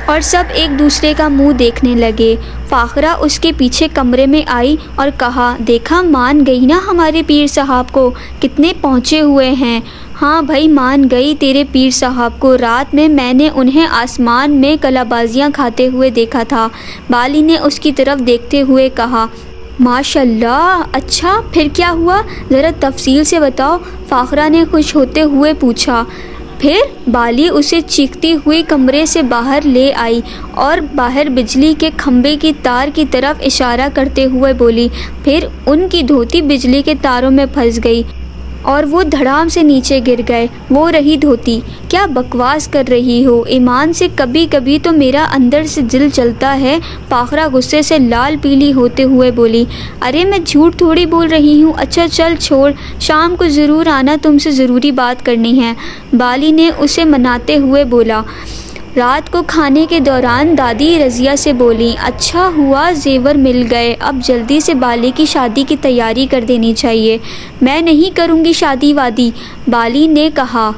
A: اور سب ایک دوسرے کا منہ دیکھنے لگے۔ فاخرہ اس کے پیچھے کمرے میں آئی اور کہا، دیکھا، مان گئی نا ہمارے پیر صاحب کو، کتنے پہنچے ہوئے ہیں۔ ہاں بھائی، مان گئی تیرے پیر صاحب کو، رات میں نے انہیں آسمان میں کلا بازیاں کھاتے ہوئے دیکھا تھا۔ بالی نے اس کی طرف دیکھتے ہوئے کہا، ماشاء اللہ، اچھا پھر کیا ہوا، ذرا تفصیل سے بتاؤ، فاخرہ نے خوش ہوتے ہوئے پوچھا۔ پھر بالی اسے چیختی ہوئی کمرے سے باہر لے آئی اور باہر بجلی کے کھمبے کی تار کی طرف اشارہ کرتے ہوئے بولی۔ پھر ان کی دھوتی بجلی کے تاروں میں پھنس گئی اور وہ دھڑام سے نیچے گر گئے۔ وہ رہی دھوتی۔ کیا بکواس کر رہی ہو، ایمان سے کبھی کبھی تو میرا اندر سے دل جلتا ہے، فاخرہ غصے سے لال پیلی ہوتے ہوئے بولی۔ ارے میں جھوٹ تھوڑی بول رہی ہوں، اچھا چل چھوڑ، شام کو ضرور آنا، تم سے ضروری بات کرنی ہے، بالی نے اسے مناتے ہوئے بولا۔ رات کو کھانے کے دوران دادی رضیہ سے بولی، اچھا ہوا زیور مل گئے، اب جلدی سے بالی کی شادی کی تیاری کر دینی چاہیے۔ میں نہیں کروں گی شادی وادی، بالی نے کہا۔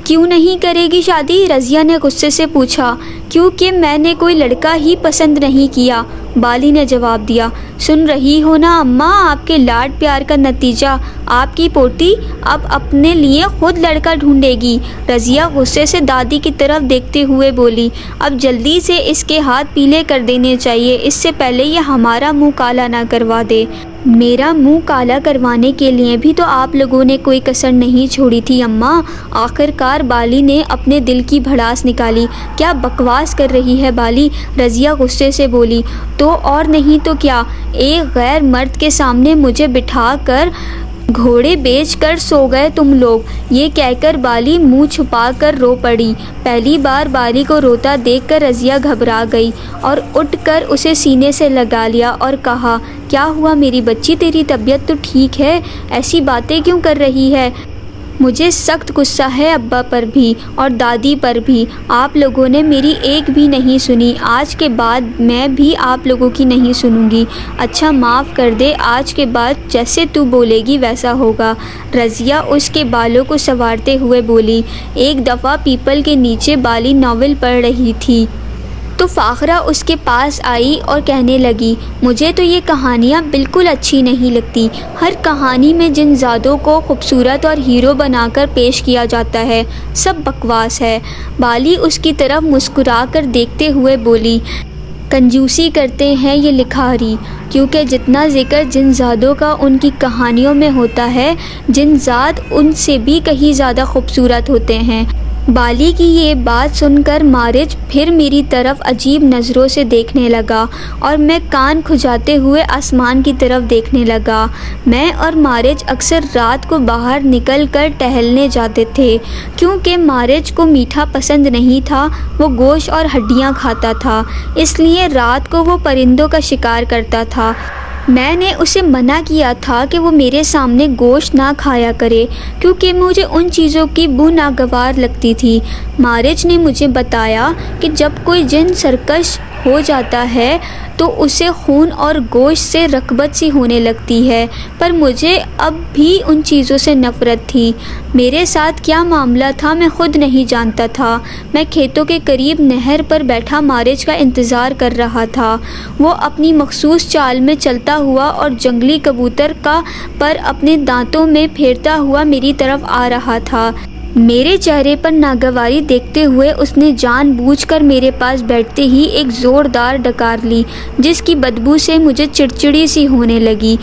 A: کیوں نہیں کرے گی شادی؟ رضیہ نے غصے سے پوچھا۔ کیونکہ میں نے کوئی لڑکا ہی پسند نہیں کیا، بالی نے جواب دیا۔ سن رہی ہو نا اماں، آپ کے لاڈ پیار کا نتیجہ، آپ کی پوتی اب اپنے لیے خود لڑکا ڈھونڈے گی، رضیہ غصے سے دادی کی طرف دیکھتے ہوئے بولی۔ اب جلدی سے اس کے ہاتھ پیلے کر دینے چاہیے، اس سے پہلے یہ ہمارا منہ کالا نہ کروا دے۔ میرا منہ کالا کروانے کے لیے بھی تو آپ لوگوں نے کوئی کسر نہیں چھوڑی تھی اماں، آخرکار بالی نے اپنے دل کی بھڑاس نکالی۔ کیا بکواس کر رہی ہے بالی، رضیہ غصے سے بولی۔ تو اور نہیں تو کیا، ایک غیر مرد کے سامنے مجھے بٹھا کر گھوڑے بیچ کر سو گئے تم لوگ، یہ کہہ کر بالی منہ چھپا کر رو پڑی۔ پہلی بار بالی کو روتا دیکھ کر رضیہ گھبرا گئی اور اٹھ کر اسے سینے سے لگا لیا اور کہا، کیا ہوا میری بچی، تیری طبیعت تو ٹھیک ہے، ایسی باتیں کیوں کر رہی ہے؟ مجھے سخت غصہ ہے ابا پر بھی اور دادی پر بھی، آپ لوگوں نے میری ایک بھی نہیں سنی، آج کے بعد میں بھی آپ لوگوں کی نہیں سنوں گی۔ اچھا معاف کر دے، آج کے بعد جیسے تو بولے گی ویسا ہوگا، رضیہ اس کے بالوں کو سنوارتے ہوئے بولی۔ ایک دفعہ پیپل کے نیچے بالی ناول پڑھ رہی تھی تو فاخرہ اس کے پاس آئی اور کہنے لگی، مجھے تو یہ کہانیاں بالکل اچھی نہیں لگتی، ہر کہانی میں جن زادوں کو خوبصورت اور ہیرو بنا کر پیش کیا جاتا ہے، سب بکواس ہے۔ بالی اس کی طرف مسکرا کر دیکھتے ہوئے بولی، کنجوسی کرتے ہیں یہ لکھاری، کیونکہ جتنا ذکر جن زادوں کا ان کی کہانیوں میں ہوتا ہے، جن زاد ان سے بھی کہیں زیادہ خوبصورت ہوتے ہیں۔ بالی کی یہ بات سن کر مارج پھر میری طرف عجیب نظروں سے دیکھنے لگا اور میں کان کھجاتے ہوئے آسمان کی طرف دیکھنے لگا۔ میں اور مارج اکثر رات کو باہر نکل کر ٹہلنے جاتے تھے، کیونکہ مارج کو میٹھا پسند نہیں تھا، وہ گوشت اور ہڈیاں کھاتا تھا، اس لیے رات کو وہ پرندوں کا شکار کرتا تھا۔ میں نے اسے منع کیا تھا کہ وہ میرے سامنے گوشت نہ کھایا کرے، کیونکہ مجھے ان چیزوں کی بو ناگوار لگتی تھی۔ مارج نے مجھے بتایا کہ جب کوئی جن سرکش ہو جاتا ہے تو اسے خون اور گوشت سے رغبت سی ہونے لگتی ہے، پر مجھے اب بھی ان چیزوں سے نفرت تھی۔ میرے ساتھ کیا معاملہ تھا میں خود نہیں جانتا تھا۔ میں کھیتوں کے قریب نہر پر بیٹھا مارج کا انتظار کر رہا تھا۔ وہ اپنی مخصوص چال میں چلتا ہوا اور جنگلی کبوتر کا پر اپنے دانتوں میں پھیرتا ہوا میری طرف آ رہا تھا۔ میرے چہرے پر ناگواری دیکھتے ہوئے اس نے جان بوجھ کر میرے پاس بیٹھتے ہی ایک زوردار ڈکار لی جس کی بدبو سے مجھے چڑچڑی سی ہونے لگی۔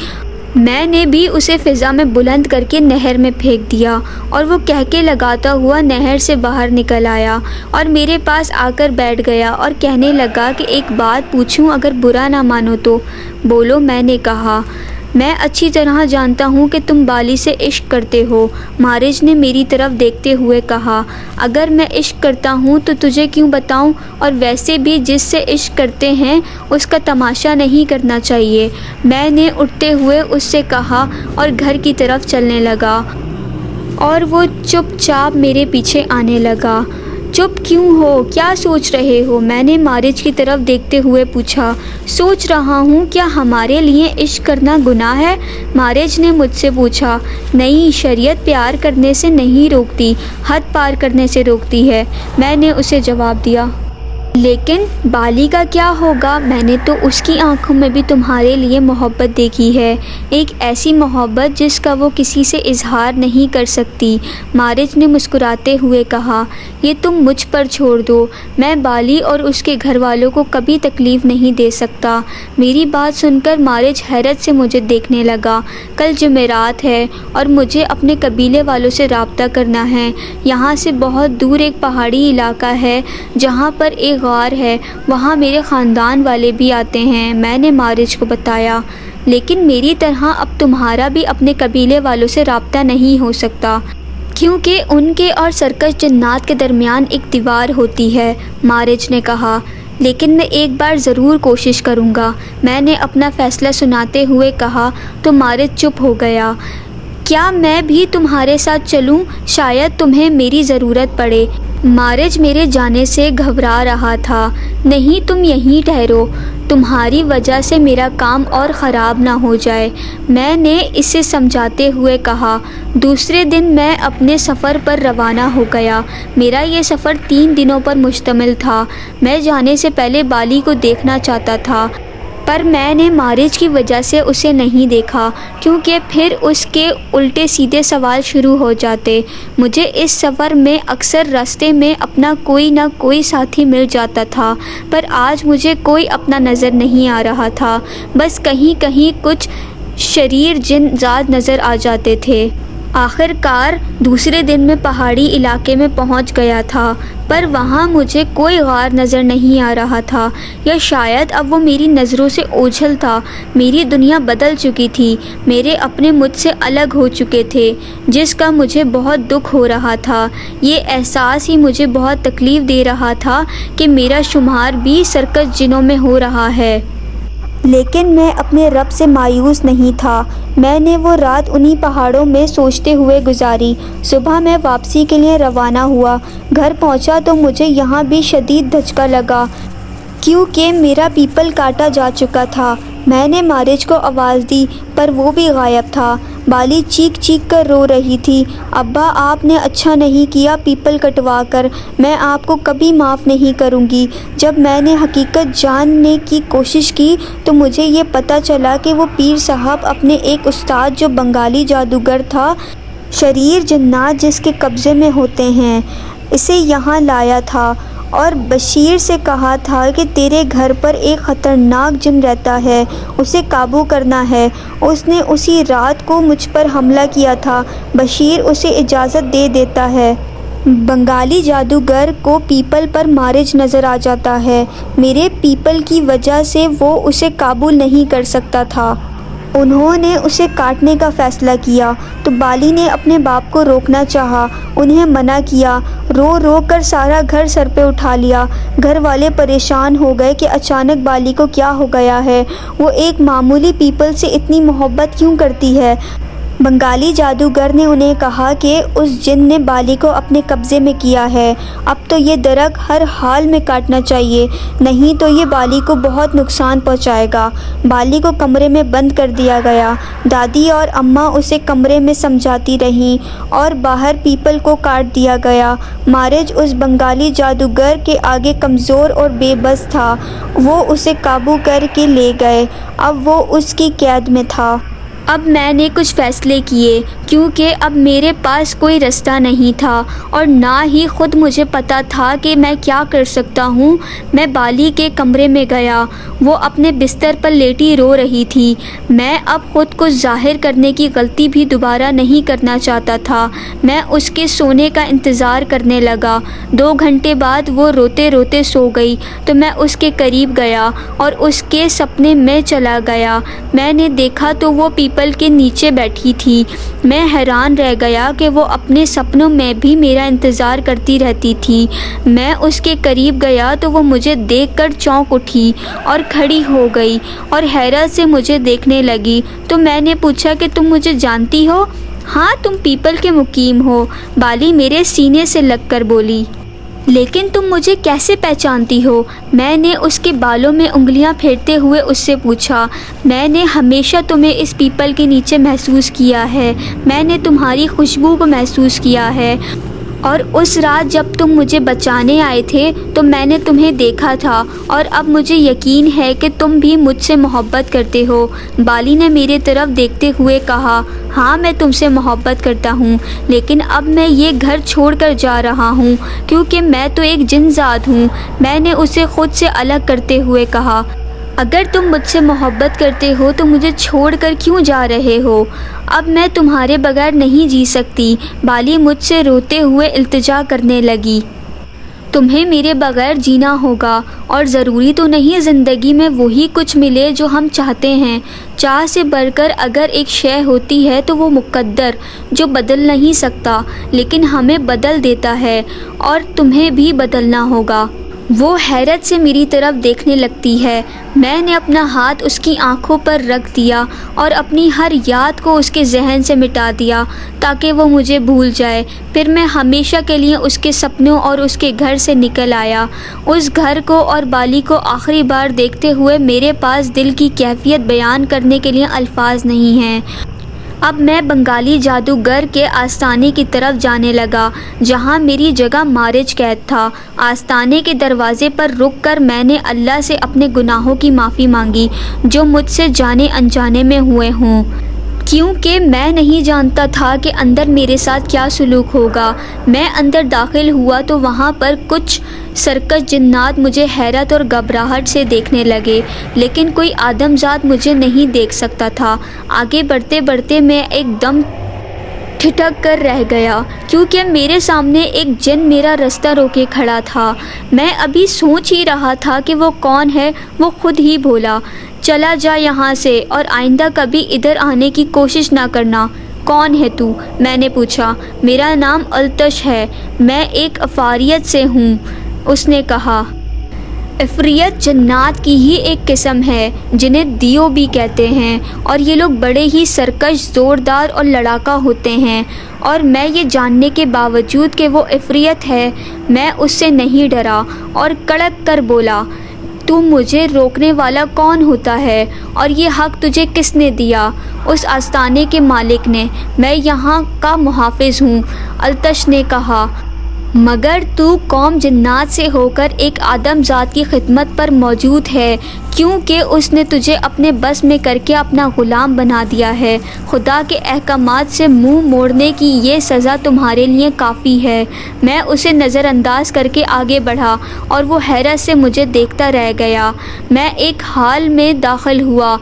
A: میں نے بھی اسے فضا میں بلند کر کے نہر میں پھینک دیا اور وہ کہکے لگاتا ہوا نہر سے باہر نکل آیا اور میرے پاس آ کر بیٹھ گیا اور کہنے لگا کہ ایک بات پوچھوں، اگر برا نہ مانو تو؟ بولو، میں نے کہا۔ میں اچھی طرح جانتا ہوں کہ تم بالی سے عشق کرتے ہو، مارج نے میری طرف دیکھتے ہوئے کہا۔ اگر میں عشق کرتا ہوں تو تجھے کیوں بتاؤں، اور ویسے بھی جس سے عشق کرتے ہیں اس کا تماشا نہیں کرنا چاہیے، میں نے اٹھتے ہوئے اس سے کہا اور گھر کی طرف چلنے لگا اور وہ چپ چاپ میرے پیچھے آنے لگا۔ چپ کیوں ہو؟ کیا سوچ رہے ہو؟ میں نے مارج کی طرف دیکھتے ہوئے پوچھا۔ سوچ رہا ہوں کیا ہمارے لیے عشق کرنا گناہ ہے؟ مارج نے مجھ سے پوچھا۔ نہیں، شریعت پیار کرنے سے نہیں روکتی، حد پار کرنے سے روکتی ہے، میں نے اسے جواب دیا۔ لیکن بالی کا کیا ہوگا؟ میں نے تو اس کی آنکھوں میں بھی تمہارے لیے محبت دیکھی ہے، ایک ایسی محبت جس کا وہ کسی سے اظہار نہیں کر سکتی، مارج نے مسکراتے ہوئے کہا۔ یہ تم مجھ پر چھوڑ دو، میں بالی اور اس کے گھر والوں کو کبھی تکلیف نہیں دے سکتا۔ میری بات سن کر مارج حیرت سے مجھے دیکھنے لگا۔ کل جمعرات ہے اور مجھے اپنے قبیلے والوں سے رابطہ کرنا ہے۔ یہاں سے بہت دور ایک پہاڑی علاقہ ہے جہاں پر ایک غار ہے، وہاں میرے خاندان والے بھی آتے ہیں، میں نے مارج کو بتایا۔ لیکن میری طرح اب تمہارا بھی اپنے قبیلے والوں سے رابطہ نہیں ہو سکتا، کیونکہ ان کے اور سرکش جنات کے درمیان ایک دیوار ہوتی ہے، مارج نے کہا۔ لیکن میں ایک بار ضرور کوشش کروں گا، میں نے اپنا فیصلہ سناتے ہوئے کہا تو مارج چپ ہو گیا۔ کیا میں بھی تمہارے ساتھ چلوں؟ شاید تمہیں میری ضرورت پڑے۔ مارج میرے جانے سے گھبرا رہا تھا۔ نہیں، تم یہیں ٹھہرو، تمہاری وجہ سے میرا کام اور خراب نہ ہو جائے، میں نے اسے سمجھاتے ہوئے کہا۔ دوسرے دن میں اپنے سفر پر روانہ ہو گیا۔ میرا یہ سفر 3 دنوں پر مشتمل تھا۔ میں جانے سے پہلے بالی کو دیکھنا چاہتا تھا، پر میں نے مارج کی وجہ سے اسے نہیں دیکھا، کیونکہ پھر اس کے الٹے سیدھے سوال شروع ہو جاتے۔ مجھے اس سفر میں اکثر راستے میں اپنا کوئی نہ کوئی ساتھی مل جاتا تھا، پر آج مجھے کوئی اپنا نظر نہیں آ رہا تھا، بس کہیں کہیں کچھ شریر جن ذات نظر آ جاتے تھے۔ آخر کار دوسرے دن میں پہاڑی علاقے میں پہنچ گیا تھا، پر وہاں مجھے کوئی غار نظر نہیں آ رہا تھا، یا شاید اب وہ میری نظروں سے اوجھل تھا۔ میری دنیا بدل چکی تھی، میرے اپنے مجھ سے الگ ہو چکے تھے، جس کا مجھے بہت دکھ ہو رہا تھا۔ یہ احساس ہی مجھے بہت تکلیف دے رہا تھا کہ میرا شمار بھی سرکش جنوں میں ہو رہا ہے۔ لیکن میں اپنے رب سے مایوس نہیں تھا۔ میں نے وہ رات انہی پہاڑوں میں سوچتے ہوئے گزاری۔ صبح میں واپسی کے لیے روانہ ہوا۔ گھر پہنچا تو مجھے یہاں بھی شدید دھچکا لگا، کیونکہ میرا پیپل کاٹا جا چکا تھا۔ میں نے مارج کو آواز دی، پر وہ بھی غائب تھا۔ بالی چیخ چیخ کر رو رہی تھی۔ ابا، آپ نے اچھا نہیں کیا پیپل کٹوا کر، میں آپ کو کبھی معاف نہیں کروں گی۔ جب میں نے حقیقت جاننے کی کوشش کی تو مجھے یہ پتہ چلا کہ وہ پیر صاحب اپنے ایک استاد جو بنگالی جادوگر تھا، شریر جنات جس کے قبضے میں ہوتے ہیں، اسے یہاں لایا تھا اور بشیر سے کہا تھا کہ تیرے گھر پر ایک خطرناک جن رہتا ہے، اسے قابو کرنا ہے۔ اس نے اسی رات کو مجھ پر حملہ کیا تھا۔ بشیر اسے اجازت دے دیتا ہے۔ بنگالی جادوگر کو پیپل پر مارج نظر آ جاتا ہے۔ میرے پیپل کی وجہ سے وہ اسے قابو نہیں کر سکتا تھا۔ انہوں نے اسے کاٹنے کا فیصلہ کیا تو بالی نے اپنے باپ کو روکنا چاہا، انہیں منع کیا، رو رو کر سارا گھر سر پہ اٹھا لیا۔ گھر والے پریشان ہو گئے کہ اچانک بالی کو کیا ہو گیا ہے، وہ ایک معمولی پیپل سے اتنی محبت کیوں کرتی ہے۔ بنگالی جادوگر نے انہیں کہا کہ اس جن نے بالی کو اپنے قبضے میں کیا ہے، اب تو یہ درخت ہر حال میں کاٹنا چاہیے، نہیں تو یہ بالی کو بہت نقصان پہنچائے گا۔ بالی کو کمرے میں بند کر دیا گیا۔ دادی اور اماں اسے کمرے میں سمجھاتی رہیں اور باہر پیپل کو کاٹ دیا گیا۔ مارج اس بنگالی جادوگر کے آگے کمزور اور بے بس تھا، وہ اسے قابو کر کے لے گئے، اب وہ اس کی قید میں تھا۔ اب میں نے کچھ فیصلے کیے کیونکہ اب میرے پاس کوئی راستہ نہیں تھا اور نہ ہی خود مجھے پتہ تھا کہ میں کیا کر سکتا ہوں۔ میں بالی کے کمرے میں گیا۔ وہ اپنے بستر پر لیٹی رو رہی تھی۔ میں اب خود کو ظاہر کرنے کی غلطی بھی دوبارہ نہیں کرنا چاہتا تھا۔ میں اس کے سونے کا انتظار کرنے لگا۔ 2 گھنٹے بعد وہ روتے روتے سو گئی تو میں اس کے قریب گیا اور اس کے سپنے میں چلا گیا۔ میں نے دیکھا تو وہ پیپل کے نیچے بیٹھی تھی۔ میں حیران رہ گیا کہ وہ اپنے سپنوں میں بھی میرا انتظار کرتی رہتی تھی۔ میں اس کے قریب گیا تو وہ مجھے دیکھ کر چونک اٹھی اور کھڑی ہو گئی اور حیرت سے مجھے دیکھنے لگی۔ تو میں نے پوچھا کہ تم مجھے جانتی ہو؟ ہاں، تم پیپل کے مقیم ہو، بالی میرے سینے سے لگ کر بولی۔ لیکن تم مجھے کیسے پہچانتی ہو؟ میں نے اس کے بالوں میں انگلیاں پھیرتے ہوئے اس سے پوچھا۔ میں نے ہمیشہ تمہیں اس پیپل کے نیچے محسوس کیا ہے۔ میں نے تمہاری خوشبو کو محسوس کیا ہے اور اس رات جب تم مجھے بچانے آئے تھے تو میں نے تمہیں دیکھا تھا اور اب مجھے یقین ہے کہ تم بھی مجھ سے محبت کرتے ہو۔ بالی نے میری طرف دیکھتے ہوئے کہا، ہاں میں تم سے محبت کرتا ہوں، لیکن اب میں یہ گھر چھوڑ کر جا رہا ہوں کیونکہ میں تو ایک جن ذات ہوں۔ میں نے اسے خود سے الگ کرتے ہوئے کہا، اگر تم مجھ سے محبت کرتے ہو تو مجھے چھوڑ کر کیوں جا رہے ہو؟ اب میں تمہارے بغیر نہیں جی سکتی۔ بالی مجھ سے روتے ہوئے التجا کرنے لگی، تمہیں میرے بغیر جینا ہوگا اور ضروری تو نہیں زندگی میں وہی کچھ ملے جو ہم چاہتے ہیں۔ چاہ سے بڑھ کر اگر ایک شے ہوتی ہے تو وہ مقدر، جو بدل نہیں سکتا لیکن ہمیں بدل دیتا ہے، اور تمہیں بھی بدلنا ہوگا۔ وہ حیرت سے میری طرف دیکھنے لگتی ہے۔ میں نے اپنا ہاتھ اس کی آنکھوں پر رکھ دیا اور اپنی ہر یاد کو اس کے ذہن سے مٹا دیا تاکہ وہ مجھے بھول جائے۔ پھر میں ہمیشہ کے لیے اس کے سپنوں اور اس کے گھر سے نکل آیا۔ اس گھر کو اور بالی کو آخری بار دیکھتے ہوئے میرے پاس دل کی کیفیت بیان کرنے کے لیے الفاظ نہیں ہیں۔ اب میں بنگالی جادوگر کے آستانے کی طرف جانے لگا جہاں میری جگہ مارج قید تھا۔ آستانے کے دروازے پر رک کر میں نے اللہ سے اپنے گناہوں کی معافی مانگی جو مجھ سے جانے انجانے میں ہوئے ہوں، کیونکہ میں نہیں جانتا تھا کہ اندر میرے ساتھ کیا سلوک ہوگا۔ میں اندر داخل ہوا تو وہاں پر کچھ سرکش جنات مجھے حیرت اور گھبراہٹ سے دیکھنے لگے، لیکن کوئی آدم ذات مجھے نہیں دیکھ سکتا تھا۔ آگے بڑھتے بڑھتے میں ایک دم ٹھٹک کر رہ گیا کیونکہ میرے سامنے ایک جن میرا راستہ روکے کھڑا تھا۔ میں ابھی سوچ ہی رہا تھا کہ وہ کون ہے، وہ خود ہی بولا، چلا جا یہاں سے اور آئندہ کبھی ادھر آنے کی کوشش نہ کرنا۔ کون ہے تو؟ میں نے پوچھا۔ میرا نام التش ہے، میں ایک عفاریت سے ہوں، اس نے کہا۔ عفریت جنات کی ہی ایک قسم ہے جنہیں دیو بھی کہتے ہیں، اور یہ لوگ بڑے ہی سرکش، زوردار اور لڑاکا ہوتے ہیں، اور میں یہ جاننے کے باوجود کہ وہ عفریت ہے میں اس سے نہیں ڈرا اور کڑک کر بولا، تو مجھے روکنے والا کون ہوتا ہے اور یہ حق تجھے کس نے دیا؟ اس آستانے کے مالک نے، میں یہاں کا محافظ ہوں، التش نے کہا۔ مگر تو قوم جنات سے ہو کر ایک آدم ذات کی خدمت پر موجود ہے کیونکہ اس نے تجھے اپنے بس میں کر کے اپنا غلام بنا دیا ہے۔ خدا کے احکامات سے منہ موڑنے کی یہ سزا تمہارے لیے کافی ہے۔ میں اسے نظر انداز کر کے آگے بڑھا اور وہ حیرت سے مجھے دیکھتا رہ گیا۔ میں ایک ہال میں داخل ہوا،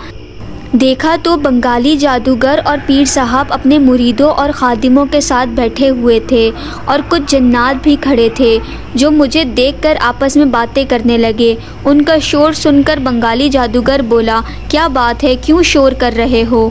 A: دیکھا تو بنگالی جادوگر اور پیر صاحب اپنے مریدوں اور خادموں کے ساتھ بیٹھے ہوئے تھے اور کچھ جنات بھی کھڑے تھے جو مجھے دیکھ کر آپس میں باتیں کرنے لگے۔ ان کا شور سن کر بنگالی جادوگر بولا، کیا بات ہے، کیوں شور کر رہے ہو؟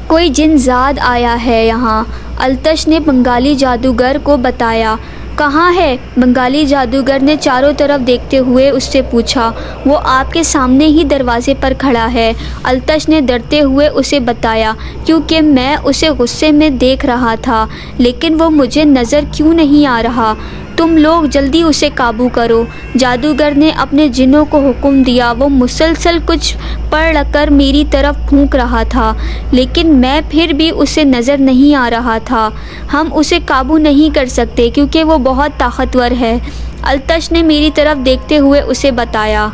A: کوئی جن زاد آیا ہے یہاں، التش نے بنگالی جادوگر کو بتایا۔ کہاں ہے؟ بنگالی جادوگر نے چاروں طرف دیکھتے ہوئے اس سے پوچھا۔ وہ آپ کے سامنے ہی دروازے پر کھڑا ہے، التش نے ڈرتے ہوئے اسے بتایا، کیونکہ میں اسے غصے میں دیکھ رہا تھا لیکن وہ مجھے نظر کیوں نہیں آ رہا۔ تم لوگ جلدی اسے قابو کرو، جادوگر نے اپنے جنوں کو حکم دیا۔ وہ مسلسل کچھ پڑھ کر میری طرف پھونک رہا تھا لیکن میں پھر بھی اسے نظر نہیں آ رہا تھا۔ ہم اسے قابو نہیں کر سکتے کیونکہ وہ بہت طاقتور ہے، التش نے میری طرف دیکھتے ہوئے اسے بتایا۔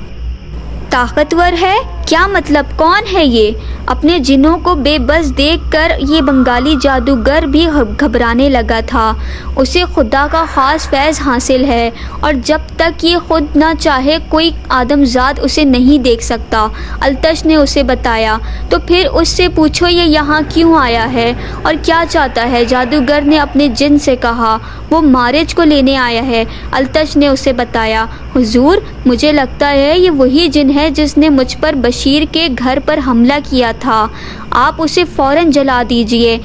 A: طاقتور ہے؟ کیا مطلب؟ کون ہے یہ؟ اپنے جنوں کو بے بس دیکھ کر یہ بنگالی جادوگر بھی گھبرانے لگا تھا۔ اسے خدا کا خاص فیض حاصل ہے اور جب تک یہ خود نہ چاہے کوئی آدمزاد اسے نہیں دیکھ سکتا۔ التش نے اسے بتایا۔ تو پھر اس سے پوچھو یہ یہاں کیوں آیا ہے اور کیا چاہتا ہے؟ جادوگر نے اپنے جن سے کہا۔ وہ مارج کو لینے آیا ہے، التش نے اسے بتایا۔ حضور، مجھے لگتا ہے یہ وہی جن ہے جس نے مجھ پر بشیر کے گھر پر حملہ کیا تھا، آپ اسے فوراً جلا دیجئے۔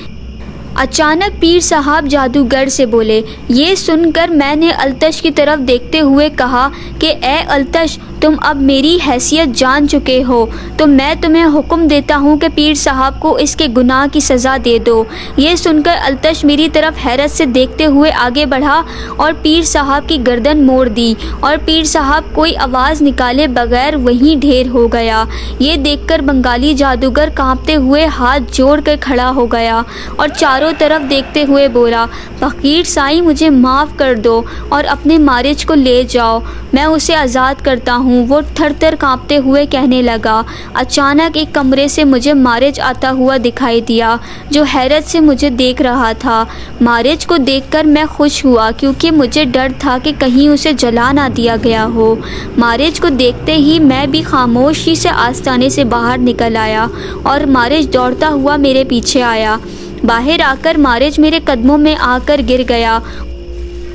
A: اچانک پیر صاحب جادوگر سے بولے۔ یہ سن کر میں نے التش کی طرف دیکھتے ہوئے کہا کہ اے التش، تم اب میری حیثیت جان چکے ہو تو میں تمہیں حکم دیتا ہوں کہ پیر صاحب کو اس کے گناہ کی سزا دے دو۔ یہ سن کر التش میری طرف حیرت سے دیکھتے ہوئے آگے بڑھا اور پیر صاحب کی گردن موڑ دی اور پیر صاحب کوئی آواز نکالے بغیر وہیں ڈھیر ہو گیا۔ یہ دیکھ کر بنگالی جادوگر کانپتے ہوئے ہاتھ جوڑ کر کھڑا ہو گیا اور چاروں طرف دیکھتے ہوئے بولا، فقیر سائیں، مجھے معاف کر دو اور اپنے مارج کو لے جاؤ، میں اسے آزاد کرتا ہوں۔ وہ تھر تھر کانپتے ہوئے کہنے لگا۔ اچانک ایک کمرے سے مجھے مارج آتا ہوا دکھائی دیا جو حیرت سے مجھے دیکھ رہا تھا۔ مارج کو دیکھ کر میں خوش ہوا کیونکہ مجھے ڈر تھا کہ کہیں اسے جلا نہ دیا گیا ہو۔ مارج کو دیکھتے ہی میں بھی خاموشی سے آستانے سے باہر نکل آیا اور مارج دوڑتا ہوا میرے پیچھے آیا۔ باہر آ کر مارج میرے قدموں میں آ کر گر گیا۔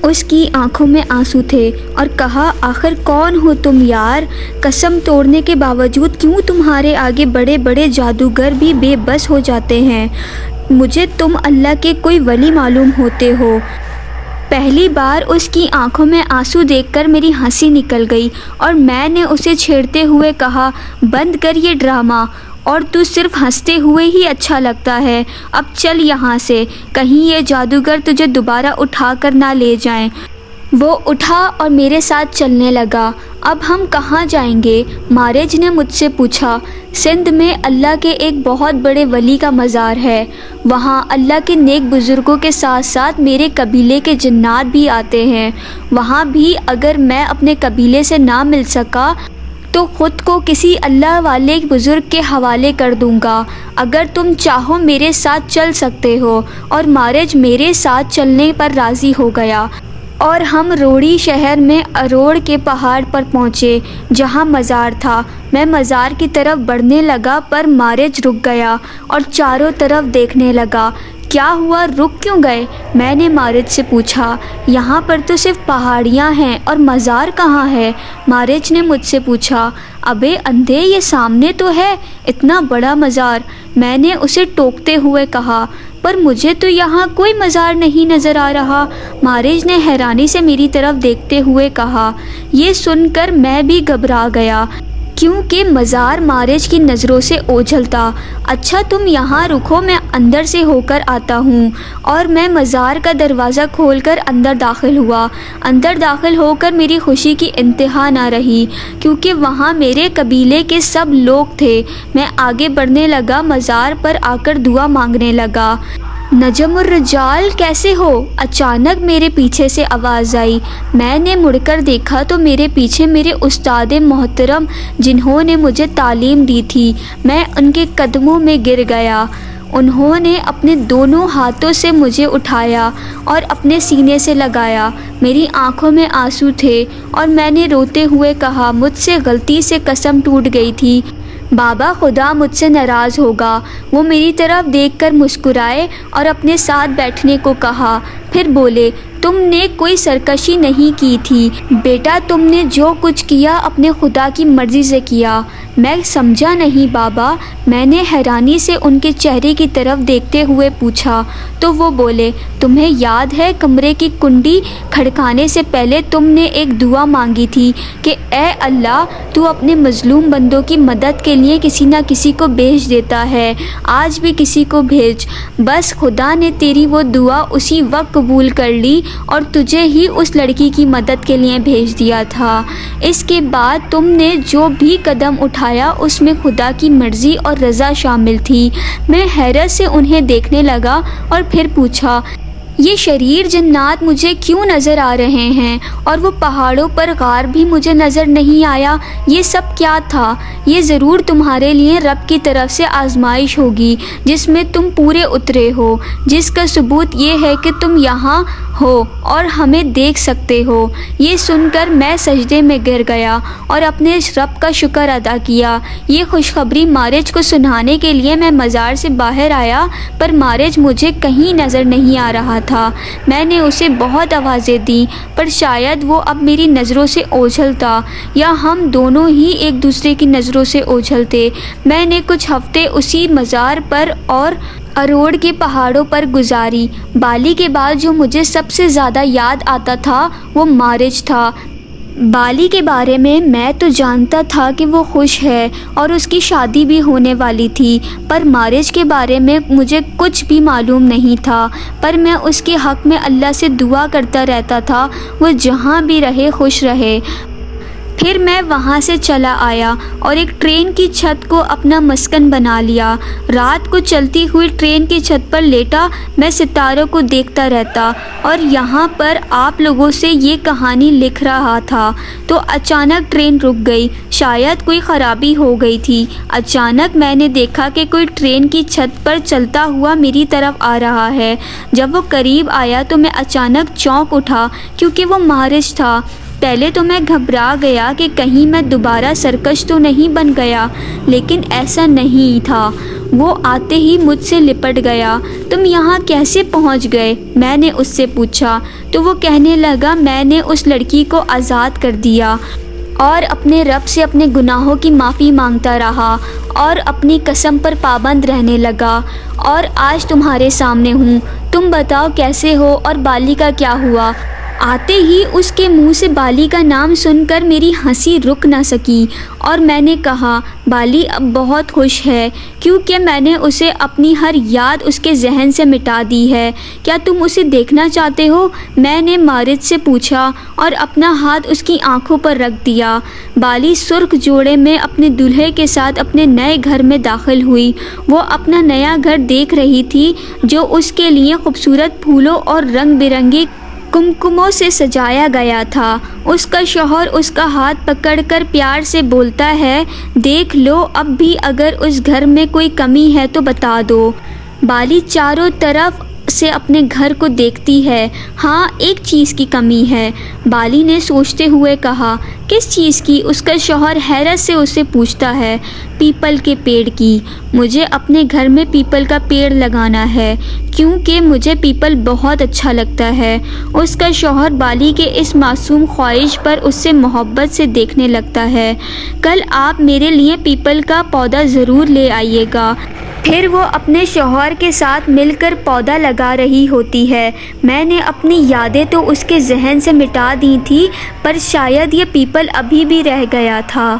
A: اس کی آنکھوں میں آنسو تھے اور کہا، آخر کون ہو تم یار؟ قسم توڑنے کے باوجود کیوں تمہارے آگے بڑے بڑے جادوگر بھی بے بس ہو جاتے ہیں؟ مجھے تم اللہ کے کوئی ولی معلوم ہوتے ہو۔ پہلی بار اس کی آنکھوں میں آنسو دیکھ کر میری ہنسی نکل گئی اور میں نے اسے چھیڑتے ہوئے کہا، بند کر یہ ڈرامہ، اور تو صرف ہنستے ہوئے ہی اچھا لگتا ہے۔ اب چل یہاں سے، کہیں یہ جادوگر تجھے دوبارہ اٹھا کر نہ لے جائیں۔ وہ اٹھا اور میرے ساتھ چلنے لگا۔ اب ہم کہاں جائیں گے؟ مارج نے مجھ سے پوچھا۔ سندھ میں اللہ کے ایک بہت بڑے ولی کا مزار ہے، وہاں اللہ کے نیک بزرگوں کے ساتھ ساتھ میرے قبیلے کے جنات بھی آتے ہیں۔ وہاں بھی اگر میں اپنے قبیلے سے نہ مل سکا تو خود کو کسی اللہ والے بزرگ کے حوالے کر دوں گا۔ اگر تم چاہو میرے ساتھ چل سکتے ہو۔ اور مارج میرے ساتھ چلنے پر راضی ہو گیا اور ہم روڑی شہر میں اروڑ کے پہاڑ پر پہنچے جہاں مزار تھا۔ میں مزار کی طرف بڑھنے لگا پر مارج رک گیا اور چاروں طرف دیکھنے لگا۔ کیا ہوا، رک کیوں گئے؟ میں نے مارج سے پوچھا۔ یہاں پر تو صرف پہاڑیاں ہیں اور مزار کہاں ہے؟ مارج نے مجھ سے پوچھا۔ ابے اندھے، یہ سامنے تو ہے، اتنا بڑا مزار، میں نے اسے ٹوکتے ہوئے کہا۔ پر مجھے تو یہاں کوئی مزار نہیں نظر آ رہا، مارج نے حیرانی سے میری طرف دیکھتے ہوئے کہا۔ یہ سن کر میں بھی گھبرا گیا کیونکہ مزار مارج کی نظروں سے اوجھل تھا۔ اچھا تم یہاں رکو، میں اندر سے ہو کر آتا ہوں۔ اور میں مزار کا دروازہ کھول کر اندر داخل ہوا۔ اندر داخل ہو کر میری خوشی کی انتہا نہ رہی کیونکہ وہاں میرے قبیلے کے سب لوگ تھے۔ میں آگے بڑھنے لگا، مزار پر آ کر دعا مانگنے لگا۔ نجم الرجال کیسے ہو؟ اچانک میرے پیچھے سے آواز آئی۔ میں نے مڑ کر دیکھا تو میرے پیچھے میرے استاد محترم جنہوں نے مجھے تعلیم دی تھی۔ میں ان کے قدموں میں گر گیا۔ انہوں نے اپنے دونوں ہاتھوں سے مجھے اٹھایا اور اپنے سینے سے لگایا۔ میری آنکھوں میں آنسو تھے اور میں نے روتے ہوئے کہا، مجھ سے غلطی سے قسم ٹوٹ گئی تھی، بابا خدا مجھ سے ناراض ہوگا۔ وہ میری طرف دیکھ کر مسکرائے اور اپنے ساتھ بیٹھنے کو کہا۔ پھر بولے، تم نے کوئی سرکشی نہیں کی تھی بیٹا، تم نے جو کچھ کیا اپنے خدا کی مرضی سے کیا۔ میں سمجھا نہیں بابا، میں نے حیرانی سے ان کے چہرے کی طرف دیکھتے ہوئے پوچھا تو وہ بولے، تمہیں یاد ہے کمرے کی کنڈی کھڑکانے سے پہلے تم نے ایک دعا مانگی تھی کہ اے اللہ، تو اپنے مظلوم بندوں کی مدد کے لیے کسی نہ کسی کو بھیج دیتا ہے، آج بھی کسی کو بھیج۔ بس خدا نے تیری وہ دعا اسی وقت قبول کر لی اور تجھے ہی اس لڑکی کی مدد کے لیے بھیج دیا تھا۔ اس کے بعد تم نے جو بھی قدم اٹھایا اس میں خدا کی مرضی اور رضا شامل تھی۔ میں حیرت سے انہیں دیکھنے لگا اور پھر پوچھا، یہ شریر جنات مجھے کیوں نظر آ رہے ہیں، اور وہ پہاڑوں پر غار بھی مجھے نظر نہیں آیا، یہ سب کیا تھا؟ یہ ضرور تمہارے لیے رب کی طرف سے آزمائش ہوگی جس میں تم پورے اترے ہو، جس کا ثبوت یہ ہے کہ تم یہاں ہو اور ہمیں دیکھ سکتے ہو۔ یہ سن کر میں سجدے میں گر گیا اور اپنے رب کا شکر ادا کیا۔ یہ خوشخبری مارج کو سنانے کے لیے میں مزار سے باہر آیا، پر مارج مجھے کہیں نظر نہیں آ رہا تھا۔ میں نے اسے بہت آوازیں دیں، پر شاید وہ اب میری نظروں سے اوجھل تھا، یا ہم دونوں ہی ایک دوسرے کی نظروں سے اوجھل تھے۔ میں نے کچھ ہفتے اسی مزار پر اور اروڑ کے پہاڑوں پر گزاری۔ بالی کے بعد جو مجھے سب سے زیادہ یاد آتا تھا وہ مارج تھا۔ بالی کے بارے میں تو جانتا تھا کہ وہ خوش ہے اور اس کی شادی بھی ہونے والی تھی، پر مارج کے بارے میں مجھے کچھ بھی معلوم نہیں تھا، پر میں اس کے حق میں اللہ سے دعا کرتا رہتا تھا وہ جہاں بھی رہے خوش رہے۔ پھر میں وہاں سے چلا آیا اور ایک ٹرین کی چھت کو اپنا مسکن بنا لیا۔ رات کو چلتی ہوئی ٹرین کی چھت پر لیٹا میں ستاروں کو دیکھتا رہتا اور یہاں پر آپ لوگوں سے یہ کہانی لکھ رہا تھا۔ تو اچانک ٹرین رک گئی، شاید کوئی خرابی ہو گئی تھی۔ اچانک میں نے دیکھا کہ کوئی ٹرین کی چھت پر چلتا ہوا میری طرف آ رہا ہے۔ جب وہ قریب آیا تو میں اچانک چونک اٹھا کیونکہ وہ مارج تھا۔ پہلے تو میں گھبرا گیا کہ کہیں میں دوبارہ سرکش تو نہیں بن گیا، لیکن ایسا نہیں تھا۔ وہ آتے ہی مجھ سے لپٹ گیا۔ تم یہاں کیسے پہنچ گئے؟ میں نے اس سے پوچھا تو وہ کہنے لگا میں نے اس لڑکی کو آزاد کر دیا اور اپنے رب سے اپنے گناہوں کی معافی مانگتا رہا اور اپنی قسم پر پابند رہنے لگا، اور آج تمہارے سامنے ہوں۔ تم بتاؤ کیسے ہو اور بالی کا کیا ہوا؟ آتے ہی اس کے منہ سے بالی کا نام سن کر میری ہنسی رک نہ سکی، اور میں نے کہا بالی اب بہت خوش ہے کیونکہ میں نے اسے اپنی ہر یاد اس کے ذہن سے مٹا دی ہے۔ کیا تم اسے دیکھنا چاہتے ہو؟ میں نے مارج سے پوچھا اور اپنا ہاتھ اس کی آنکھوں پر رکھ دیا۔ بالی سرخ جوڑے میں اپنے دولہے کے ساتھ اپنے نئے گھر میں داخل ہوئی۔ وہ اپنا نیا گھر دیکھ رہی تھی جو اس کے لیے خوبصورت پھولوں اور رنگ برنگی کمکموں سے سجایا گیا تھا۔ اس کا شوہر اس کا ہاتھ پکڑ کر پیار سے بولتا ہے، دیکھ لو اب بھی اگر اس گھر میں کوئی کمی ہے تو بتا دو۔ بالی چاروں طرف سے اپنے گھر کو دیکھتی ہے۔ ہاں ایک چیز کی کمی ہے، بالی نے سوچتے ہوئے کہا۔ کس چیز کی؟ اس کا شوہر حیرت سے اسے پوچھتا ہے۔ پیپل کے پیڑ کی۔ مجھے اپنے گھر میں پیپل کا پیڑ لگانا ہے کیونکہ مجھے پیپل بہت اچھا لگتا ہے۔ اس کا شوہر بالی کے اس معصوم خواہش پر اس سے محبت سے دیکھنے لگتا ہے۔ کل آپ میرے لیے پیپل کا پودا ضرور لے آئیے گا۔ پھر وہ اپنے شوہر کے ساتھ مل کر پودا لگا رہی ہوتی ہے۔ میں نے اپنی یادیں تو اس کے ذہن سے مٹا دی تھی، پر شاید یہ پیپل ابھی بھی رہ گیا تھا۔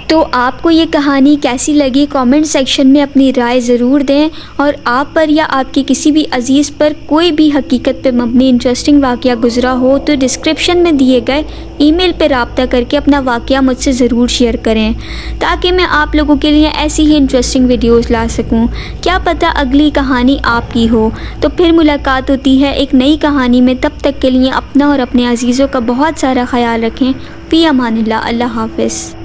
A: تو آپ کو یہ کہانی کیسی لگی؟ کامنٹ سیکشن میں اپنی رائے ضرور دیں، اور آپ پر یا آپ کے کسی بھی عزیز پر کوئی بھی حقیقت پہ مبنی انٹرسٹنگ واقعہ گزرا ہو تو ڈسکرپشن میں دیے گئے ای میل پہ رابطہ کر کے اپنا واقعہ مجھ سے ضرور شیئر کریں، تاکہ میں آپ لوگوں کے لیے ایسی ہی انٹرسٹنگ ویڈیوز لا سکوں۔ کیا پتہ اگلی کہانی آپ کی ہو۔ تو پھر ملاقات ہوتی ہے ایک نئی کہانی میں، تب تک کے لیے اپنا اور اپنے عزیزوں کا بہت سارا خیال رکھیں۔ فی امان اللہ۔ اللہ حافظ۔